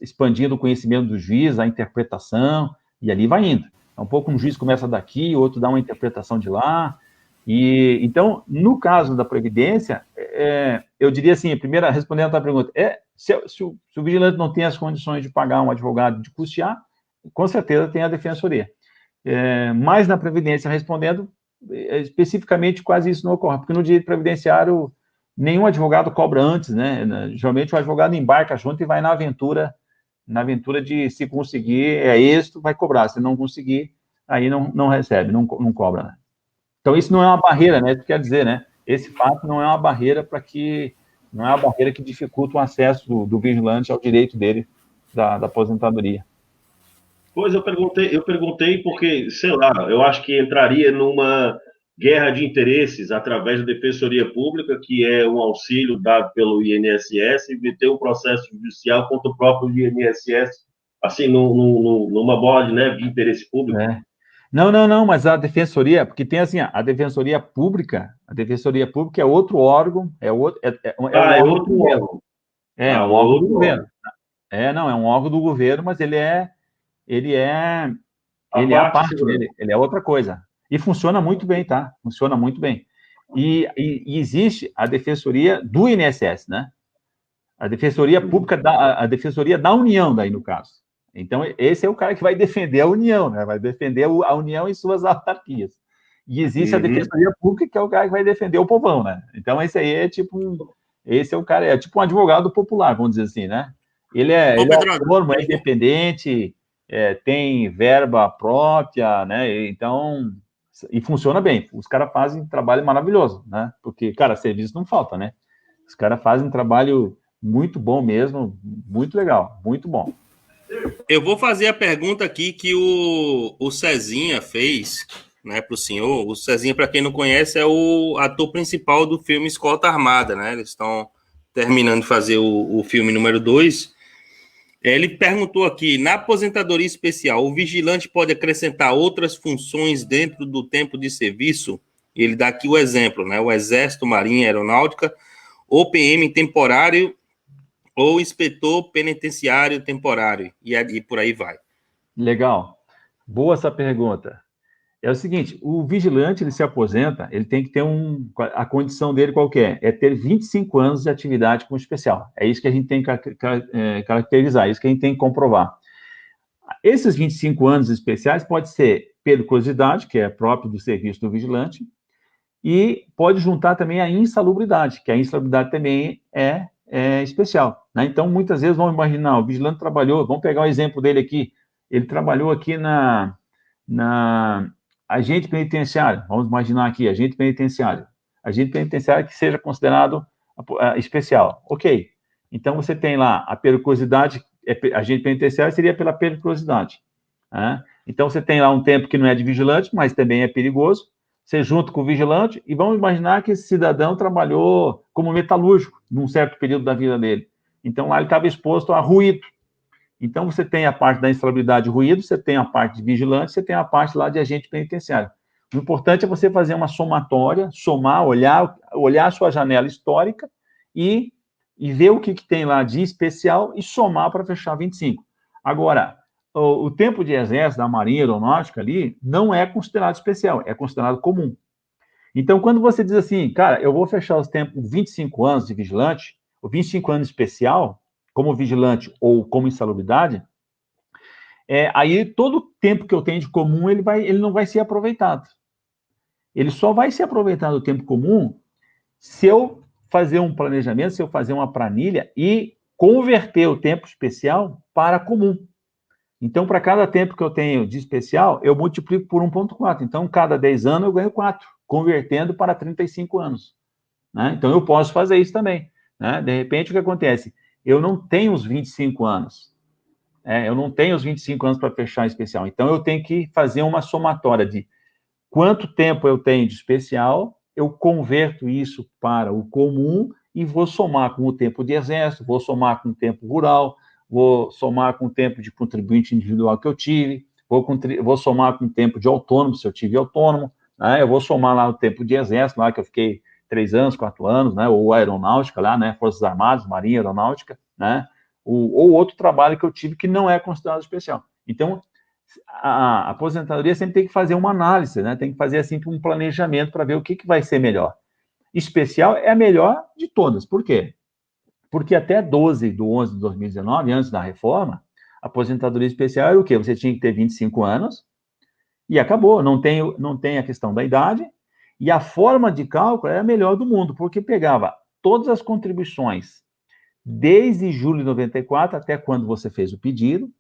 expandindo o conhecimento do juiz, a interpretação, e ali vai indo. Um pouco um juiz começa daqui, o outro dá uma interpretação de lá. Então, no caso da Previdência, eu diria assim, respondendo a tua pergunta, se o vigilante não tem as condições de pagar um advogado, de custear, com certeza tem a Defensoria. Mas na Previdência, respondendo, especificamente quase isso não ocorre, porque no direito previdenciário, nenhum advogado cobra antes, né? Geralmente o advogado embarca junto e vai na aventura de, se conseguir, êxito, vai cobrar. Se não conseguir, aí não recebe, não cobra. Né? Então, isso não é uma barreira, né? Isso quer dizer, né? Esse fato não é uma barreira não é uma barreira que dificulta o acesso do vigilante ao direito dele da aposentadoria. Pois eu perguntei porque, sei lá, eu acho que entraria numa guerra de interesses através da Defensoria Pública, que é um auxílio dado pelo INSS, e ter um processo judicial contra o próprio INSS, assim, numa bola de neve de interesse público. Não, mas a Defensoria, porque tem assim, a Defensoria Pública é outro órgão, é outro órgão. É um órgão do governo. É um órgão do governo, mas ele é a parte dele, ele é outra coisa. E funciona muito bem, tá? Funciona muito bem. E existe a Defensoria do INSS, né? A Defensoria Pública, a Defensoria da União, daí no caso. Então, esse é o cara que vai defender a União, né? Vai defender a União em suas autarquias. E existe a Defensoria Pública, que é o cara que vai defender o povão, né? Então, esse aí esse é o cara, é tipo um advogado popular, vamos dizer assim, né? Ele é autônomo, é independente, tem verba própria, né? Então, e funciona bem. Os caras fazem um trabalho maravilhoso, né? Porque, cara, serviço não falta, né? Os caras fazem um trabalho muito bom mesmo, muito legal, muito bom. Eu vou fazer a pergunta aqui que o Cezinha fez, né, para o senhor. O Cezinha, para quem não conhece, é o ator principal do filme Escolta Armada, né? Eles estão terminando de fazer o filme número 2. Ele perguntou aqui, na aposentadoria especial, o vigilante pode acrescentar outras funções dentro do tempo de serviço? Ele dá aqui o exemplo, né? O Exército, Marinha, Aeronáutica, ou PM temporário, ou inspetor penitenciário temporário, e por aí vai. Legal. Boa essa pergunta. É o seguinte, o vigilante, ele se aposenta, ele tem que ter a condição dele qual que é? É ter 25 anos de atividade com especial. É isso que a gente tem que caracterizar, é isso que a gente tem que comprovar. Esses 25 anos especiais pode ser periculosidade, que é próprio do serviço do vigilante, e pode juntar também a insalubridade, que a insalubridade também é especial, né? Então, muitas vezes, vamos imaginar, o vigilante trabalhou, vamos pegar o exemplo dele aqui, ele trabalhou aqui na agente penitenciário, vamos imaginar aqui, agente penitenciário que seja considerado especial, ok. Então, você tem lá a periculosidade, agente penitenciário seria pela periculosidade, né? Então, você tem lá um tempo que não é de vigilante, mas também é perigoso, você junta com o vigilante, e vamos imaginar que esse cidadão trabalhou como metalúrgico num certo período da vida dele. Então, lá ele estava exposto a ruído. Então, você tem a parte da instabilidade de ruído, você tem a parte de vigilante, você tem a parte lá de agente penitenciário. O importante é você fazer uma somatória, somar, olhar a sua janela histórica e ver o que tem lá de especial e somar para fechar 25. Agora, o tempo de exército da Marinha Aeronáutica ali não é considerado especial, é considerado comum. Então, quando você diz assim, cara, eu vou fechar os tempos 25 anos de vigilante, ou 25 anos especial, como vigilante ou como insalubridade, aí todo o tempo que eu tenho de comum, ele não vai ser aproveitado. Ele só vai ser aproveitado o tempo comum se eu fazer um planejamento, se eu fazer uma planilha e converter o tempo especial para comum. Então, para cada tempo que eu tenho de especial, eu multiplico por 1,4. Então, cada 10 anos eu ganho 4, convertendo para 35 anos. Né? Então, eu posso fazer isso também. Né? De repente, o que acontece? Eu não tenho os 25 anos. Eu não tenho os 25 anos para fechar especial. Então, eu tenho que fazer uma somatória de quanto tempo eu tenho de especial, eu converto isso para o comum e vou somar com o tempo de exército, vou somar com o tempo rural, vou somar com o tempo de contribuinte individual que eu tive, vou somar com o tempo de autônomo, se eu tive autônomo, né? Eu vou somar lá o tempo de exército, lá que eu fiquei 3 anos, 4 anos, né? Ou aeronáutica lá, né? Forças Armadas, Marinha, Aeronáutica, né? Ou outro trabalho que eu tive que não é considerado especial. Então, a aposentadoria sempre tem que fazer uma análise, né? Tem que fazer assim um planejamento para ver o que vai ser melhor. Especial é a melhor de todas. Por quê? Porque até 12 de 11 de 2019, antes da reforma, a aposentadoria especial era o quê? Você tinha que ter 25 anos e acabou. Não tem a questão da idade. E a forma de cálculo era a melhor do mundo, porque pegava todas as contribuições desde julho de 94 até quando você fez o pedido,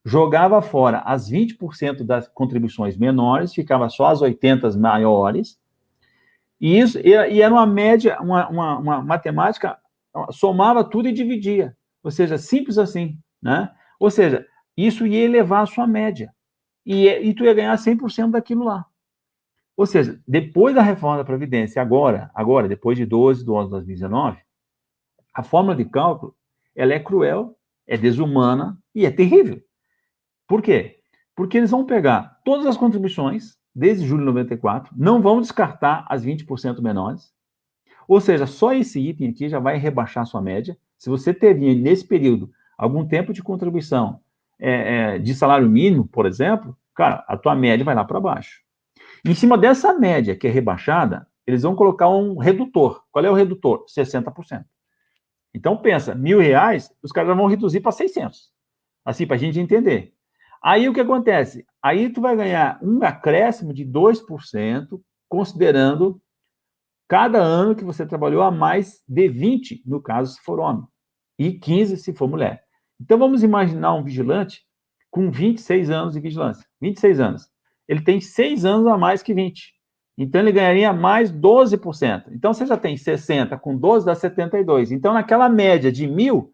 jogava fora as 20% das contribuições menores, ficava só as 80 maiores, e era uma média, uma matemática, somava tudo e dividia. Ou seja, simples assim, né? Ou seja, isso ia elevar a sua média. E tu ia ganhar 100% daquilo lá. Ou seja, depois da reforma da Previdência, agora, depois de 12 de 11 de 2019, a fórmula de cálculo, ela é cruel, é desumana e é terrível. Por quê? Porque eles vão pegar todas as contribuições, desde julho de 94, não vão descartar as 20% menores, ou seja, só esse item aqui já vai rebaixar a sua média. Se você teve, nesse período, algum tempo de contribuição de salário mínimo, por exemplo, cara, a tua média vai lá para baixo. Em cima dessa média que é rebaixada, eles vão colocar um redutor. Qual é o redutor? 60%. Então, pensa, R$1.000, os caras vão reduzir para 600. Assim, para a gente entender. Aí, o que acontece? Aí, tu vai ganhar um acréscimo de 2%, considerando cada ano que você trabalhou a mais de 20, no caso, se for homem, e 15 se for mulher. Então, vamos imaginar um vigilante com 26 anos de vigilância. 26 anos. Ele tem 6 anos a mais que 20. Então, ele ganharia mais 12%. Então, você já tem 60 com 12, dá 72. Então, naquela média de 1.000,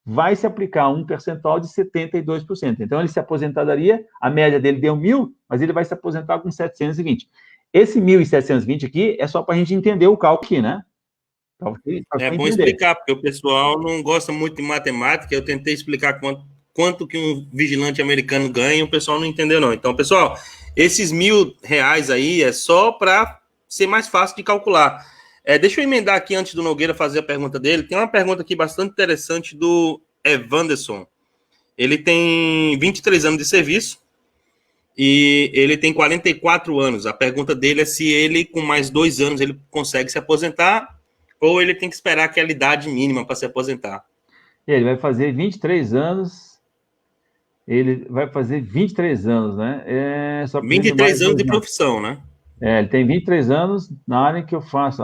vai se aplicar um percentual de 72%. Então, ele se aposentaria, a média dele deu 1.000, mas ele vai se aposentar com 720. Esse 1.720 aqui é só para a gente entender o cálculo aqui, né? É bom explicar, porque o pessoal não gosta muito de matemática. Eu tentei explicar quanto que um vigilante americano ganha e o pessoal não entendeu, não. Então, pessoal, esses R$1.000 aí é só para ser mais fácil de calcular. Deixa eu emendar aqui antes do Nogueira fazer a pergunta dele. Tem uma pergunta aqui bastante interessante do Evanderson. Ele tem 23 anos de serviço e ele tem 44 anos. A pergunta dele é se ele, com mais 2 anos, ele consegue se aposentar ou ele tem que esperar aquela idade mínima para se aposentar. Ele vai fazer 23 anos. Ele vai fazer 23 anos, né? 23 anos de profissão, né? Ele tem 23 anos na área que eu faço.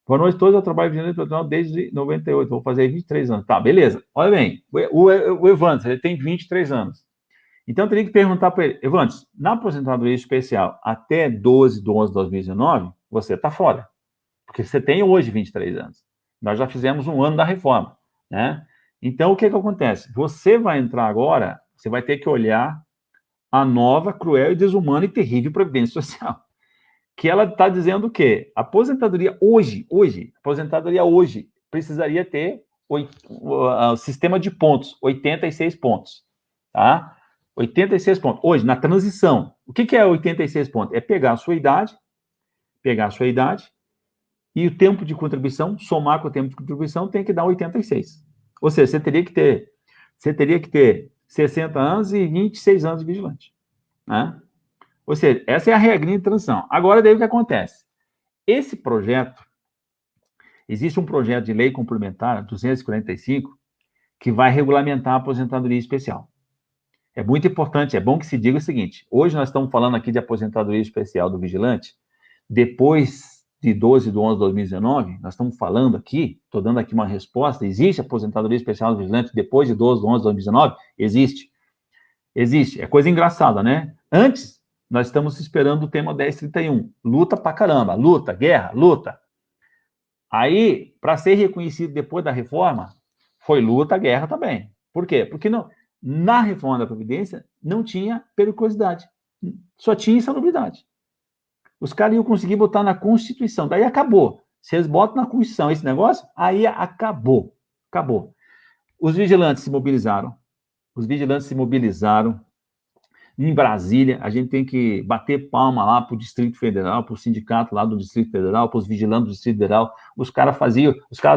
Boa noite todos, eu trabalho vigilante profissional desde 98, vou fazer 23 anos. Tá, beleza. Olha bem, o Evandro, ele tem 23 anos. Então, eu teria que perguntar para ele, Evandro, na aposentadoria especial até 12/11/2019, você está fora. Porque você tem hoje 23 anos. Nós já fizemos um ano da reforma, né? Então, o que acontece? Você vai entrar agora, você vai ter que olhar a nova, cruel e desumana e terrível Previdência Social. Que ela está dizendo o quê? A aposentadoria hoje, precisaria ter o sistema de pontos, 86 pontos, tá? 86 pontos. Hoje, na transição, o que é 86 pontos? É pegar a sua idade e o tempo de contribuição, somar com o tempo de contribuição, tem que dar 86. Ou seja, você teria que ter 60 anos e 26 anos de vigilante, né? Ou seja, essa é a regrinha de transição. Agora, daí o que acontece? Esse projeto, existe um projeto de lei complementar, 245, que vai regulamentar a aposentadoria especial. É muito importante, é bom que se diga o seguinte, hoje nós estamos falando aqui de aposentadoria especial do vigilante, depois de 12/11/2019, nós estamos falando aqui, estou dando aqui uma resposta, existe aposentadoria especial do vigilante depois de 12/11/2019? Existe. É coisa engraçada, né? Antes, nós estamos esperando o tema 1031. Luta pra caramba. Luta, guerra, luta. Aí, para ser reconhecido depois da reforma, foi luta, guerra também. Por quê? Porque na reforma da Previdência não tinha periculosidade. Só tinha insalubridade. Os caras iam conseguir botar na Constituição. Daí acabou. Se eles botam na Constituição esse negócio, aí acabou. Acabou. Os vigilantes se mobilizaram. Em Brasília, a gente tem que bater palma lá para o Distrito Federal, para o sindicato lá do Distrito Federal, para os vigilantes do Distrito Federal. Os caras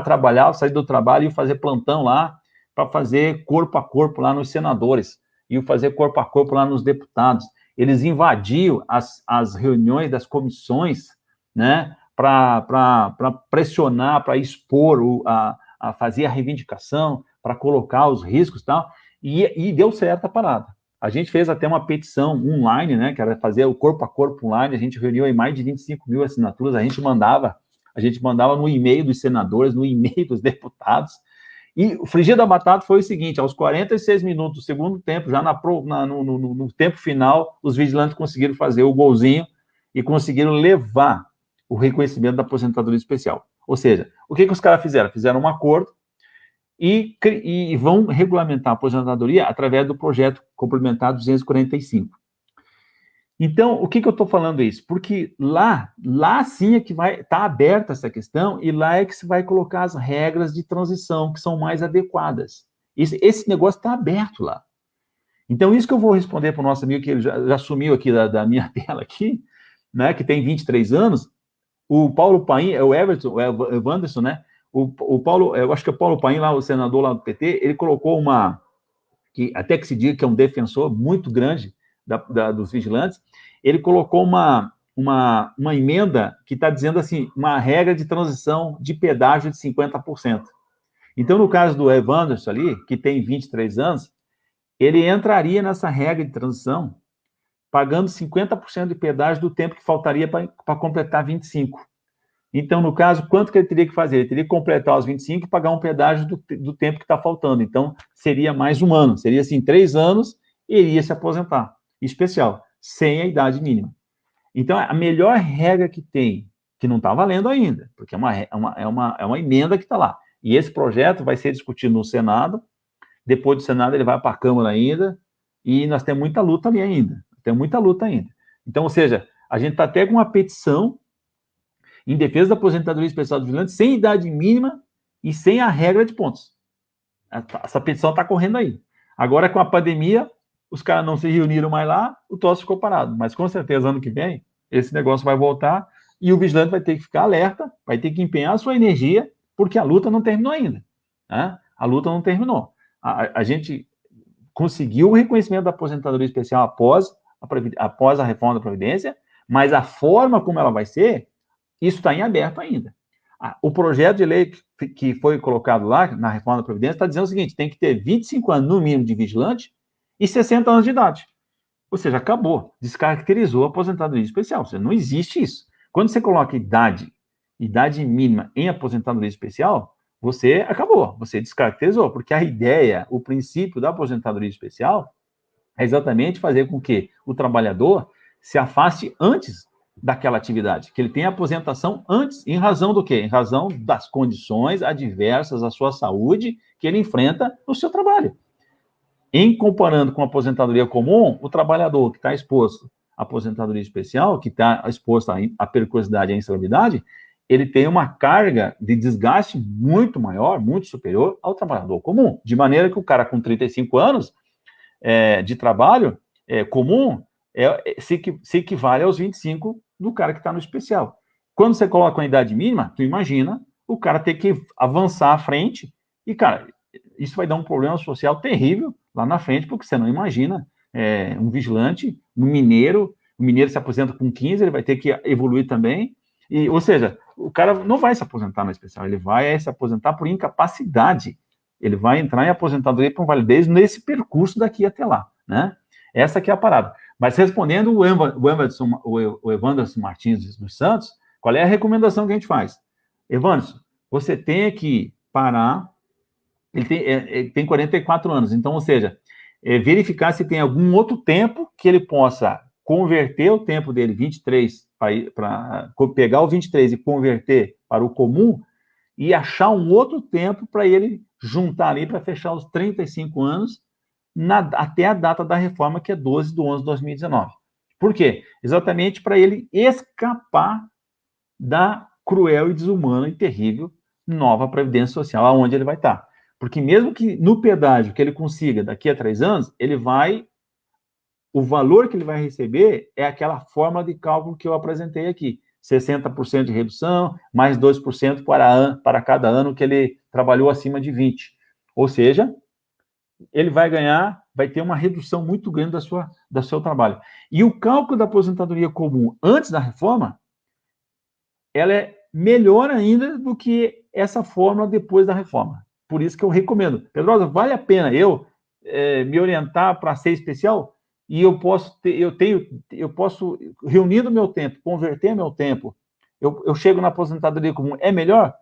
trabalhavam, saíam do trabalho e iam fazer plantão lá para fazer corpo a corpo lá nos senadores, iam fazer corpo a corpo lá nos deputados. Eles invadiam as reuniões das comissões, né, para pressionar, para expor, a fazer a reivindicação, para colocar os riscos e tal, e deu certo a parada. A gente fez até uma petição online, né, que era fazer o corpo a corpo online, a gente reuniu aí mais de 25 mil assinaturas, a gente mandava no e-mail dos senadores, no e-mail dos deputados, e o frigir da batata foi o seguinte, aos 46 minutos do segundo tempo, já no tempo final, os vigilantes conseguiram fazer o golzinho e conseguiram levar o reconhecimento da aposentadoria especial. Ou seja, o que os caras fizeram? Fizeram um acordo, e vão regulamentar a aposentadoria através do projeto complementar 245. Então, o que eu estou falando isso? Porque lá sim é que vai estar aberta essa questão e lá é que se vai colocar as regras de transição que são mais adequadas. Esse negócio está aberto lá. Então, isso que eu vou responder para o nosso amigo que ele já sumiu aqui da minha tela aqui, né, que tem 23 anos, o Paulo Paim, o Evanderson, né? O Paulo, eu acho que é o Paulo Paim, lá, o senador lá do PT, ele colocou até que se diga que é um defensor muito grande dos vigilantes, ele colocou uma emenda que está dizendo assim, uma regra de transição de pedágio de 50%. Então, no caso do Evanderson ali, que tem 23 anos, ele entraria nessa regra de transição pagando 50% de pedágio do tempo que faltaria para completar 25%. Então, no caso, quanto que ele teria que fazer? Ele teria que completar os 25 e pagar um pedágio do tempo que está faltando. Então, seria mais um ano. Seria, assim, 3 anos, e iria se aposentar. Especial, sem a idade mínima. Então, a melhor regra que tem, que não está valendo ainda, porque é uma emenda que está lá. E esse projeto vai ser discutido no Senado. Depois do Senado, ele vai para a Câmara ainda, e nós temos muita luta ali ainda. Então, ou seja, a gente está até com uma petição em defesa da aposentadoria especial do vigilante, sem idade mínima e sem a regra de pontos. Essa petição está correndo aí. Agora, com a pandemia, os caras não se reuniram mais lá, o troço ficou parado. Mas, com certeza, ano que vem, esse negócio vai voltar e o vigilante vai ter que ficar alerta, vai ter que empenhar a sua energia, porque a luta não terminou ainda. Né? A luta não terminou. A gente conseguiu o reconhecimento da aposentadoria especial após a reforma da Previdência, mas a forma como ela vai ser, isso está em aberto ainda. O projeto de lei que foi colocado lá, na reforma da Previdência, está dizendo o seguinte, tem que ter 25 anos no mínimo de vigilante e 60 anos de idade. Ou seja, acabou, descaracterizou a aposentadoria especial. Ou seja, não existe isso. Quando você coloca idade mínima em aposentadoria especial, você acabou, você descaracterizou, porque a ideia, o princípio da aposentadoria especial é exatamente fazer com que o trabalhador se afaste antes daquela atividade, que ele tenha aposentação antes, em razão do quê? Em razão das condições adversas à sua saúde que ele enfrenta no seu trabalho. Em comparando com a aposentadoria comum, o trabalhador que está exposto à aposentadoria especial, que está exposto à periculosidade e à instabilidade, ele tem uma carga de desgaste muito maior, muito superior ao trabalhador comum, de maneira que o cara com 35 anos de trabalho comum se equivale aos 25 do cara que está no especial. Quando você coloca uma idade mínima, tu imagina o cara ter que avançar à frente e, cara, isso vai dar um problema social terrível lá na frente, porque você não imagina um vigilante, um mineiro se aposenta com 15, ele vai ter que evoluir também, ou seja, o cara não vai se aposentar na especial, ele vai se aposentar por incapacidade, ele vai entrar em aposentadoria por invalidez nesse percurso daqui até lá, né? Essa que é a parada. Mas respondendo o Evanderson Martins dos Santos, qual é a recomendação que a gente faz? Evanderson, você tem que parar, ele tem 44 anos, então, ou seja, verificar se tem algum outro tempo que ele possa converter o tempo dele, 23, para pegar o 23 e converter para o comum, e achar um outro tempo para ele juntar ali para fechar os 35 anos até a data da reforma, que é 12/11/2019. Por quê? Exatamente para ele escapar da cruel e desumana e terrível nova Previdência Social, aonde ele vai estar. Porque mesmo que no pedágio que ele consiga daqui a 3 anos, o valor que ele vai receber é aquela fórmula de cálculo que eu apresentei aqui. 60% de redução, mais 2% para cada ano que ele trabalhou acima de 20. Ou seja, ele vai ter uma redução muito grande do seu trabalho. E o cálculo da aposentadoria comum antes da reforma, ela é melhor ainda do que essa fórmula depois da reforma. Por isso que eu recomendo. Pedrosa, vale a pena eu me orientar para ser especial? E eu posso, reunindo meu tempo, converter meu tempo, eu chego na aposentadoria comum, é melhor?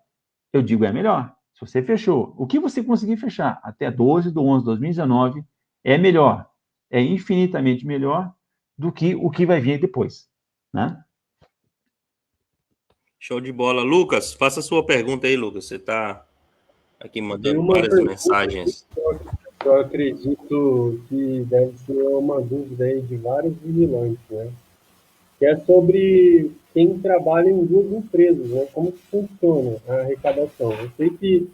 Eu digo, é melhor. Se você fechou, o que você conseguir fechar até 12/11/2019 é melhor, é infinitamente melhor do que o que vai vir depois, né? Show de bola. Lucas, faça a sua pergunta aí, Lucas. Você está aqui mandando várias mensagens. Eu acredito que deve ser uma dúvida aí de vários vigilantes, né? Que é sobre quem trabalha em 2 empresas, né? Como que funciona a arrecadação? Eu sei que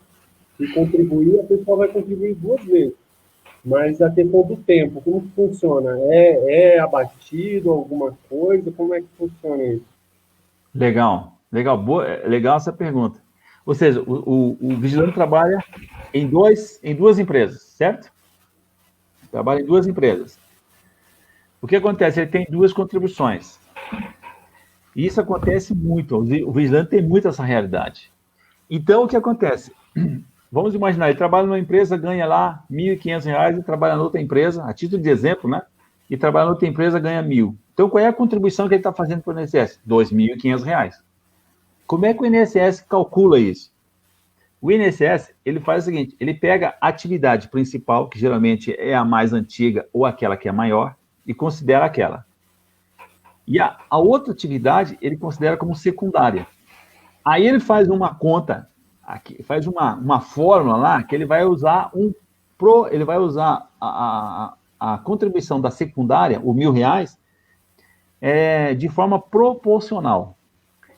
se contribuir, a pessoa vai contribuir 2 vezes, mas a questão do tempo, como que funciona? É abatido alguma coisa? Como é que funciona isso? Legal, legal essa pergunta. Ou seja, o vigilante trabalha em 2 empresas, certo? Trabalha em 2 empresas. O que acontece? Ele tem 2 contribuições. E isso acontece muito. O vigilante tem muito essa realidade. Então, o que acontece? Vamos imaginar, ele trabalha numa empresa, ganha lá R$ 1.500 e trabalha em outra empresa, a título de exemplo, né? E trabalha em outra empresa, ganha 1.000. Então, qual é a contribuição que ele está fazendo para o INSS? R$ 2.500. como é que o INSS calcula isso? O INSS, ele faz o seguinte, ele pega a atividade principal, que geralmente é a mais antiga ou aquela que é maior, e considera aquela. E a outra atividade, ele considera como secundária. Aí ele faz uma conta, aqui, faz uma fórmula lá, que ele vai usar ele vai usar a contribuição da secundária, o R$1.000, de forma proporcional.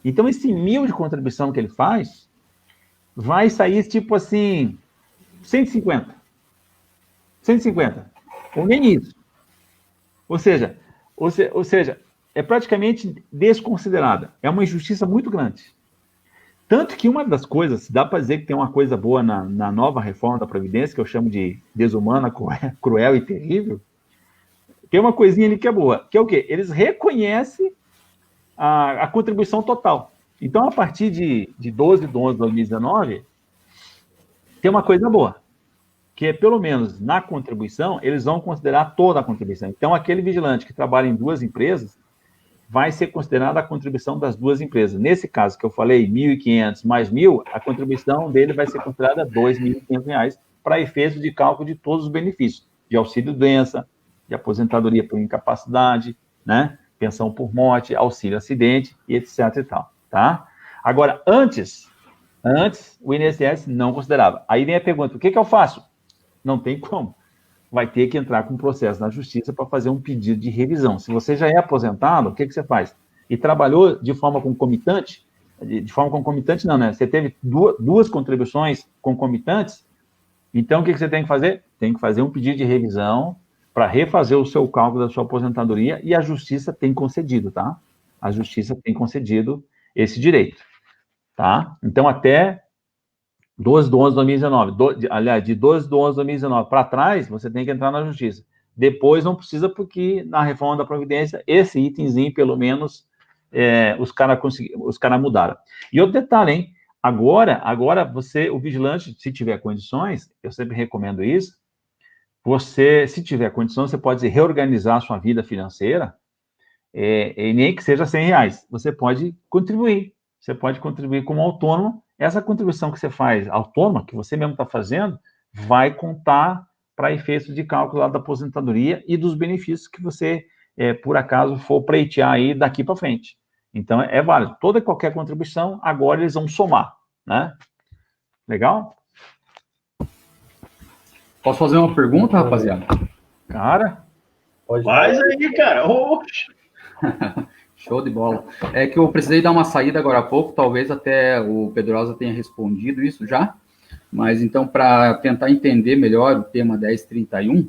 Então, esse 1.000 de contribuição que ele faz, vai sair, tipo assim, 150. 150. Ou nem isso. Ou seja, é praticamente desconsiderada. É uma injustiça muito grande. Tanto que uma das coisas, dá para dizer que tem uma coisa boa na nova reforma da Previdência, que eu chamo de desumana, cruel e terrível, tem uma coisinha ali que é boa, que é o quê? Eles reconhecem a contribuição total. Então, a partir de 12/11/2019, tem uma coisa boa, que é, pelo menos, na contribuição, eles vão considerar toda a contribuição. Então, aquele vigilante que trabalha em 2 empresas, vai ser considerada a contribuição das 2 empresas. Nesse caso que eu falei, 1.500 mais 1.000, a contribuição dele vai ser considerada R$2.500 para efeito de cálculo de todos os benefícios, de auxílio-doença, de aposentadoria por incapacidade, né? Pensão por morte, auxílio-acidente, e etc. e tal, tá? Agora, antes, o INSS não considerava. Aí vem a pergunta, o que eu faço? Não tem como. Vai ter que entrar com um processo na justiça para fazer um pedido de revisão. Se você já é aposentado, o que você faz? E trabalhou de forma concomitante? De forma concomitante não, né? Você teve 2 contribuições concomitantes, então o que você tem que fazer? Tem que fazer um pedido de revisão para refazer o seu cálculo da sua aposentadoria, e a justiça tem concedido, tá? A justiça tem concedido esse direito, tá? Então, até 12/11/2019, aliás, de 12/11/2019 para trás, você tem que entrar na justiça. Depois não precisa, porque na reforma da Previdência, esse itemzinho, pelo menos, os caras mudaram. E outro detalhe, hein? Agora, o vigilante, se tiver condições, eu sempre recomendo isso, se tiver condições, você pode reorganizar a sua vida financeira, e nem que seja R$100, você pode contribuir. Você pode contribuir como autônomo. Essa contribuição que você faz autônoma, que você mesmo está fazendo, vai contar para efeitos de cálculo lá da aposentadoria e dos benefícios que você, por acaso, for pleitear aí daqui para frente. Então, é válido. Toda e qualquer contribuição, agora eles vão somar, né? Legal? Posso fazer uma pergunta, rapaziada? Cara, pode. Faz aí, cara. Oxe. Show de bola. É que eu precisei dar uma saída agora há pouco, talvez até o Pedrosa tenha respondido isso já, mas então, para tentar entender melhor o tema 1031,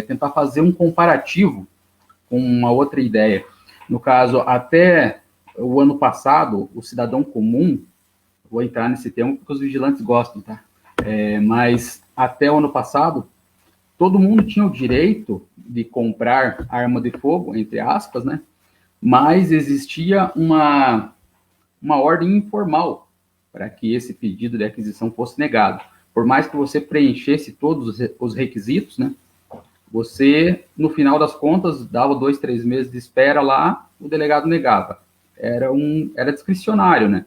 tentar fazer um comparativo com uma outra ideia. No caso, até o ano passado, o cidadão comum, vou entrar nesse tema porque os vigilantes gostam, tá? Mas até o ano passado, todo mundo tinha o direito de comprar arma de fogo, entre aspas, né? Mas existia uma ordem informal para que esse pedido de aquisição fosse negado. Por mais que você preenchesse todos os requisitos, né? Você, no final das contas, dava 2, 3 meses de espera lá, o delegado negava. Era discricionário, né?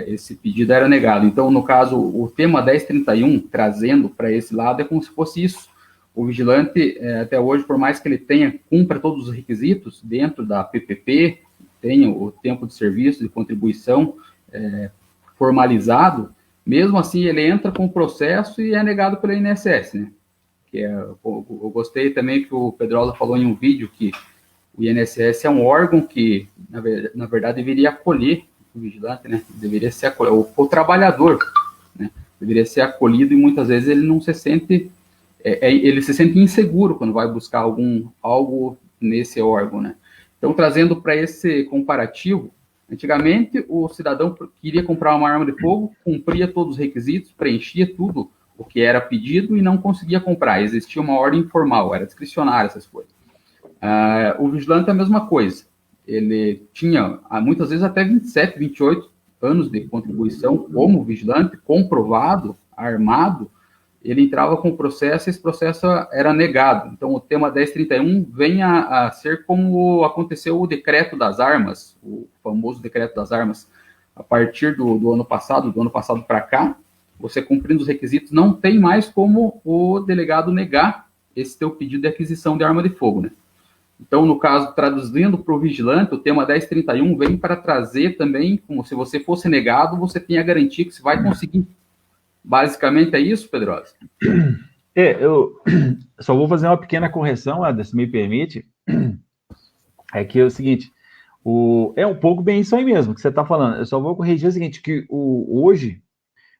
Esse pedido era negado. Então, no caso, o tema 1031, trazendo para esse lado, é como se fosse isso. O vigilante, até hoje, por mais que ele cumpra todos os requisitos dentro da PPP, tenha o tempo de serviço, de contribuição formalizado, mesmo assim ele entra com o processo e é negado pelo INSS, né? Eu gostei também que o Pedrosa falou em um vídeo que o INSS é um órgão que, na verdade, deveria acolher o vigilante, né? Deveria ser o trabalhador, né? Deveria ser acolhido, e muitas vezes ele não se sente, ele se sente inseguro quando vai buscar algo nesse órgão, né? Então, trazendo para esse comparativo, antigamente o cidadão queria comprar uma arma de fogo, cumpria todos os requisitos, preenchia tudo o que era pedido e não conseguia comprar. Existia uma ordem informal, era discricionária essas coisas. O vigilante é a mesma coisa. Ele tinha, muitas vezes, até 27, 28 anos de contribuição como vigilante, comprovado, armado, ele entrava com o processo e esse processo era negado. Então, o tema 1031 vem a ser como aconteceu o decreto das armas, o famoso decreto das armas, A partir do ano passado para cá, você cumprindo os requisitos, não tem mais como o delegado negar esse teu pedido de aquisição de arma de fogo, né? Então, no caso, traduzindo para o vigilante, o tema 1031 vem para trazer também, como se você fosse negado, você tem a garantia que você vai conseguir. Basicamente é isso, Pedrosa? Eu só vou fazer uma pequena correção, se me permite. É que é o seguinte, é um pouco bem isso aí mesmo que você está falando. Eu só vou corrigir o seguinte, que hoje,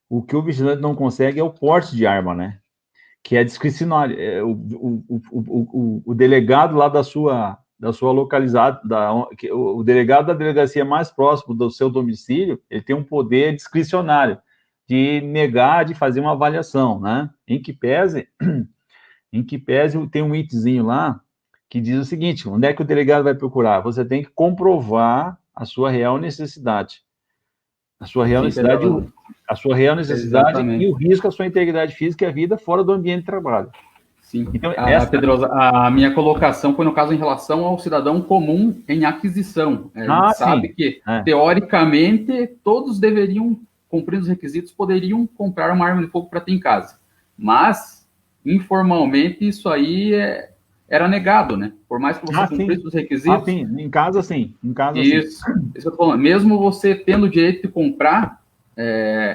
o que o vigilante não consegue é o porte de arma, né? Que é discricionário. O delegado lá da sua localizada, o delegado da delegacia mais próximo do seu domicílio, ele tem um poder discricionário de negar, de fazer uma avaliação, né? Em que pese tem um itemzinho lá que diz o seguinte: onde é que o delegado vai procurar? Você tem que comprovar a sua real necessidade. A sua real necessidade e o risco à sua integridade física e a vida fora do ambiente de trabalho. Sim. Então, Pedrosa, a minha colocação foi, no caso, em relação ao cidadão comum em aquisição. A gente sabe que, teoricamente, todos deveriam, cumprindo os requisitos, poderiam comprar uma arma de fogo para ter em casa. Mas, informalmente, isso aí era negado, né? Por mais que você cumprisse os requisitos... sim. Em casa, sim. Isso que eu tô falando. Mesmo você tendo o direito de comprar,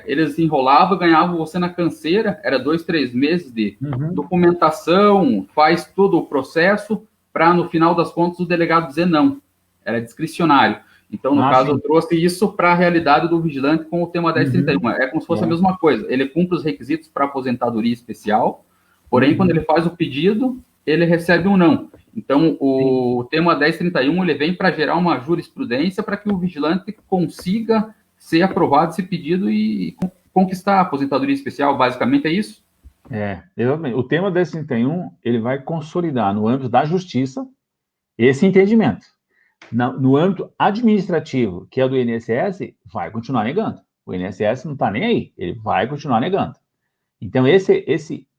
eles enrolavam, ganhavam você na canseira, era 2-3 meses de documentação, faz todo o processo, para, no final das contas, o delegado dizer não. Era discricionário. Então, no caso, eu trouxe isso para a realidade do vigilante com o tema 1031. É como se fosse a mesma coisa. Ele cumpre os requisitos para aposentadoria especial, porém, quando ele faz o pedido, ele recebe um não. Então, o tema 1031, ele vem para gerar uma jurisprudência para que o vigilante consiga ser aprovado esse pedido e conquistar a aposentadoria especial. Basicamente é isso? Exatamente. O tema 1031, ele vai consolidar no âmbito da justiça esse entendimento. No âmbito administrativo, que é do INSS, vai continuar negando. O INSS não está nem aí, ele vai continuar negando. Então,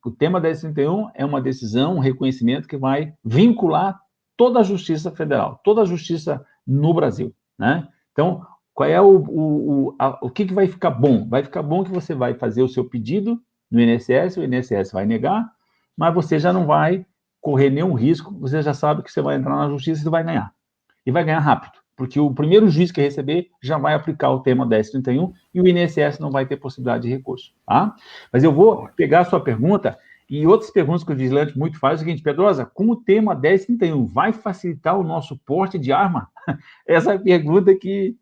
o tema 1031 é uma decisão, um reconhecimento que vai vincular toda a justiça federal, toda a justiça no Brasil, né? Então, qual é o que vai ficar bom? Vai ficar bom que você vai fazer o seu pedido no INSS, o INSS vai negar, mas você já não vai correr nenhum risco, você já sabe que você vai entrar na justiça e vai ganhar. E vai ganhar rápido, porque o primeiro juiz que receber já vai aplicar o tema 1031 e o INSS não vai ter possibilidade de recurso, tá? Mas eu vou pegar a sua pergunta e outras perguntas que o vigilante muito faz é o seguinte: Pedrosa, com o tema 1031, vai facilitar o nosso porte de arma? Essa é a pergunta que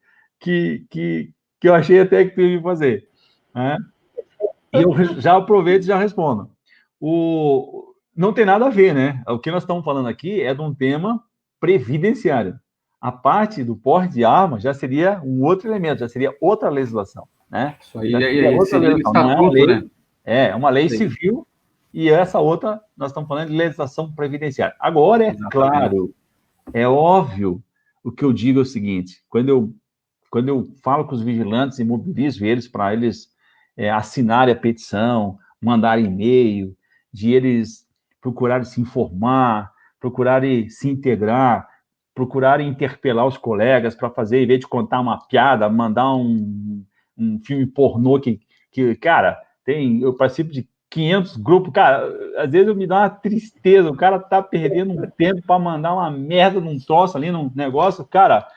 eu achei até que tu ia fazer, né? E eu já aproveito e já respondo. Não tem nada a ver, né? O que nós estamos falando aqui é de um tema previdenciário. A parte do porte de arma já seria um outro elemento, já seria outra legislação, né? Isso aí seria não é uma lei, né? É uma lei civil, e essa outra, nós estamos falando de legislação previdenciária. Agora, claro, é óbvio, o que eu digo é o seguinte: quando eu falo com os vigilantes e mobilizo eles para eles assinarem a petição, mandarem e-mail, de eles procurarem se informar, procurarem se integrar, procurarem interpelar os colegas para fazer, em vez de contar uma piada, mandar um filme pornô que cara, eu participo de 500 grupos, cara, às vezes me dá uma tristeza, o cara tá perdendo um tempo para mandar uma merda num troço ali, num negócio, cara,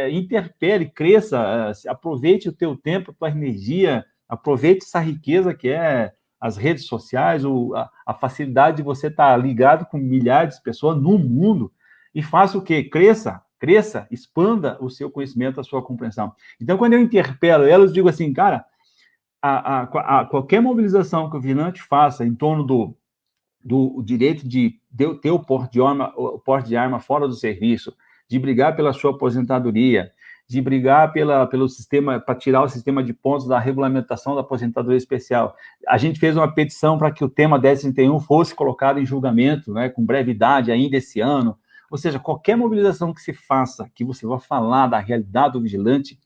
interpele, cresça, aproveite o teu tempo, a tua energia, aproveite essa riqueza que é as redes sociais, a facilidade de você estar ligado com milhares de pessoas no mundo, e faça o quê? Cresça, expanda o seu conhecimento, a sua compreensão. Então, quando eu interpelo elas, eu digo assim, cara, qualquer mobilização que o vigilante faça em torno do direito de ter o porte de arma fora do serviço, de brigar pela sua aposentadoria, de brigar pelo sistema, para tirar o sistema de pontos da regulamentação da aposentadoria especial. A gente fez uma petição para que o tema 1031 fosse colocado em julgamento, né, com brevidade ainda esse ano. Ou seja, qualquer mobilização que se faça, que você vá falar da realidade do vigilante,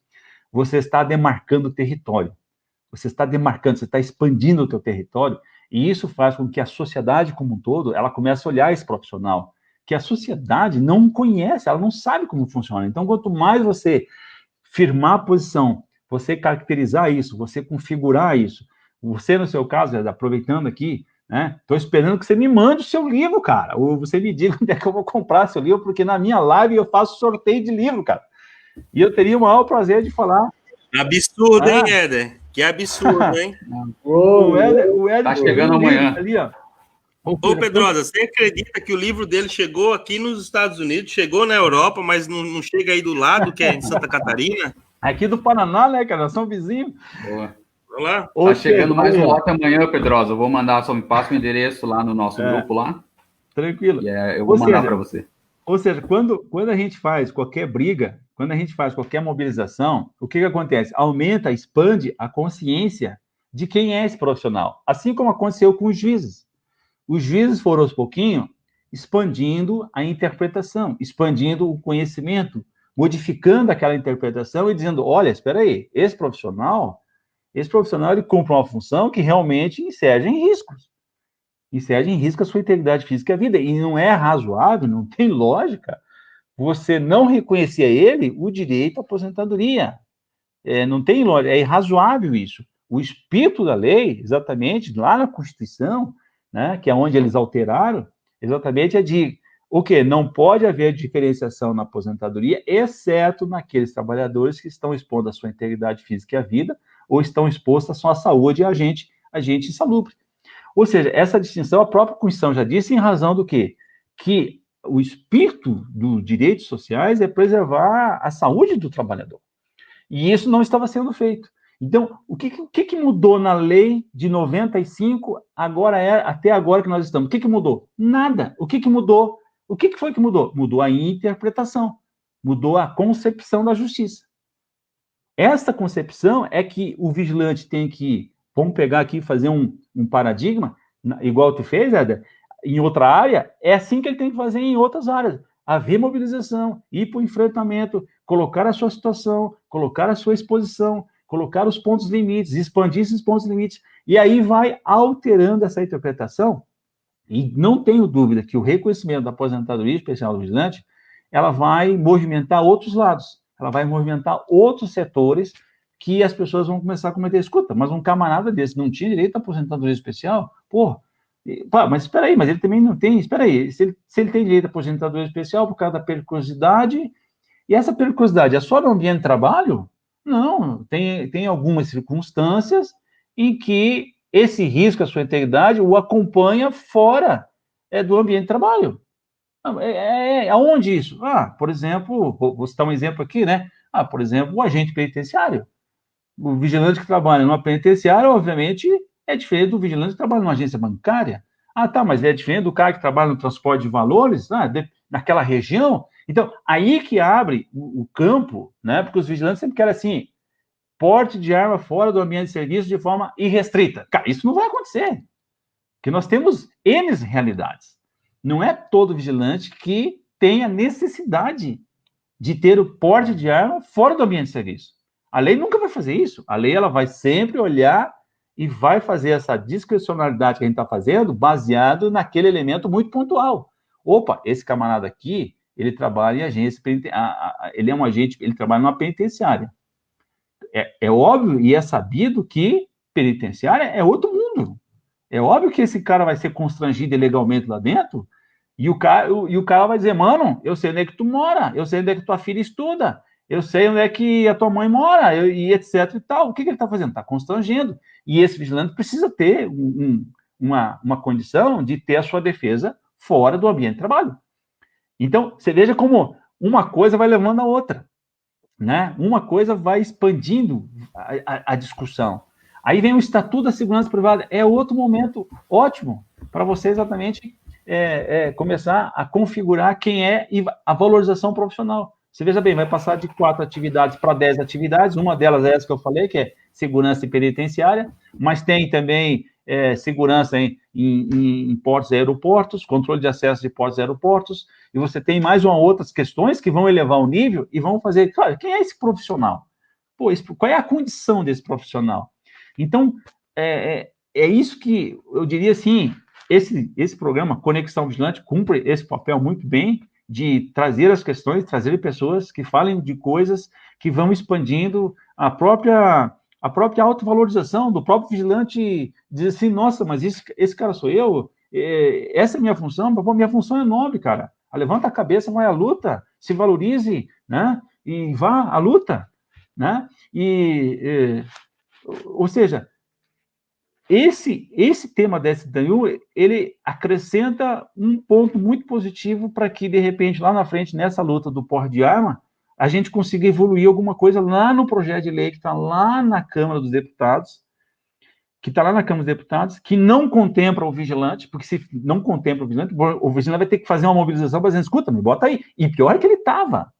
você está demarcando o território. Você está demarcando, você está expandindo o teu território, e isso faz com que a sociedade como um todo, ela comece a olhar esse profissional, que a sociedade não conhece, ela não sabe como funciona. Então, quanto mais você firmar a posição, você caracterizar isso, você configurar isso. Você, no seu caso, aproveitando aqui, né? Estou esperando que você me mande o seu livro, cara. Ou você me diga onde é que eu vou comprar seu livro, porque na minha live eu faço sorteio de livro, cara. E eu teria o maior prazer de falar. Absurdo, hein, Éder? Que absurdo, hein? O Éder tá chegando amanhã. Ali, ó. Ô, Pedrosa, você acredita que o livro dele chegou aqui nos Estados Unidos, chegou na Europa, mas não chega aí do lado, que é em Santa Catarina? Aqui do Paraná, né, cara? Nós somos vizinhos. Boa. Vamos lá. Tá chegando mais um lote amanhã, Pedrosa. Eu vou mandar, só me passa o endereço lá no nosso grupo lá. Tranquilo. E eu vou mandar para você. Ou seja, quando a gente faz qualquer briga, quando a gente faz qualquer mobilização, o que acontece? Aumenta, expande a consciência de quem é esse profissional. Assim como aconteceu com os juízes. Os juízes foram, aos pouquinhos, expandindo a interpretação, expandindo o conhecimento, modificando aquela interpretação e dizendo, olha, espera aí, esse profissional ele cumpre uma função que realmente enseja em riscos. Enseja em risco a sua integridade física e a vida. E não é razoável, não tem lógica, você não reconhecer a ele o direito à aposentadoria. Não tem lógica, é irrazoável isso. O espírito da lei, exatamente, lá na Constituição, né, que é onde eles alteraram, exatamente é de o quê? Não pode haver diferenciação na aposentadoria, exceto naqueles trabalhadores que estão expondo a sua integridade física e a vida, ou estão expostos à sua saúde e agente insalubre. Ou seja, essa distinção, a própria Constituição já disse em razão do quê? Que o espírito dos direitos sociais é preservar a saúde do trabalhador. E isso não estava sendo feito. Então, o que mudou na lei de 95 até agora que nós estamos? O que mudou? Nada. O que mudou? O que foi que mudou? Mudou a interpretação. Mudou a concepção da justiça. Essa concepção é que o vigilante tem que, vamos pegar aqui e fazer um paradigma, igual tu fez, Éder, em outra área, é assim que ele tem que fazer em outras áreas. Haver mobilização, ir para o enfrentamento, colocar a sua situação, colocar a sua exposição, colocar os pontos limites, expandir esses pontos limites, e aí vai alterando essa interpretação, e não tenho dúvida que o reconhecimento da aposentadoria especial do vigilante, ela vai movimentar outros lados, ela vai movimentar outros setores que as pessoas vão começar a cometer, escuta, mas um camarada desse não tinha direito à aposentadoria especial? Mas espera aí, mas ele também não tem, espera aí, se ele tem direito à aposentadoria especial por causa da periculosidade, e essa periculosidade é só no ambiente de trabalho? Não, tem algumas circunstâncias em que esse risco à sua integridade o acompanha fora do ambiente de trabalho. Aonde isso? Por exemplo, vou citar um exemplo aqui, né? Por exemplo, o agente penitenciário. O vigilante que trabalha numa penitenciária, obviamente, é diferente do vigilante que trabalha numa agência bancária. Mas é diferente do cara que trabalha no transporte de valores, naquela região. Então, aí que abre o campo, né? Porque os vigilantes sempre querem assim, porte de arma fora do ambiente de serviço de forma irrestrita. Cara, isso não vai acontecer. Porque nós temos N realidades. Não é todo vigilante que tem a necessidade de ter o porte de arma fora do ambiente de serviço. A lei nunca vai fazer isso. A lei ela vai sempre olhar e vai fazer essa discricionalidade que a gente está fazendo baseado naquele elemento muito pontual. Opa, esse camarada aqui, ele trabalha em agência penitenciária, ele é um agente, ele trabalha numa penitenciária. É óbvio e é sabido que penitenciária é outro mundo. É óbvio que esse cara vai ser constrangido ilegalmente lá dentro e o cara vai dizer, mano, eu sei onde é que tu mora, eu sei onde é que tua filha estuda, eu sei onde é que a tua mãe mora, e etc e tal. O que ele está fazendo? Está constrangendo. E esse vigilante precisa ter uma condição de ter a sua defesa fora do ambiente de trabalho. Então, você veja como uma coisa vai levando a outra, né? Uma coisa vai expandindo a discussão. Aí vem o Estatuto da Segurança Privada. É outro momento ótimo para você exatamente começar a configurar quem é e a valorização profissional. Você veja bem, vai passar de 4 atividades para 10 atividades, uma delas é essa que eu falei, que é segurança penitenciária, mas tem também segurança em portos e aeroportos, controle de acesso de portos e aeroportos, e você tem mais outras questões que vão elevar o nível e vão fazer, claro, quem é esse profissional? Qual é a condição desse profissional? Então, é isso que eu diria assim, esse programa Conexão Vigilante cumpre esse papel muito bem, de trazer as questões, trazer pessoas que falem de coisas que vão expandindo a própria autovalorização do próprio vigilante, dizer assim, nossa, mas esse cara sou eu, essa é a minha função, minha função é nobre, cara. Levanta a cabeça, vai à luta, se valorize, né? E vá à luta, né? Ou seja, esse tema da SDU, ele acrescenta um ponto muito positivo para que, de repente, lá na frente, nessa luta do porte de arma, a gente consiga evoluir alguma coisa lá no projeto de lei que está lá na Câmara dos Deputados, que não contempla o vigilante, porque se não contempla o vigilante vai ter que fazer uma mobilização para dizer, escuta, me bota aí. E pior é que ele estava.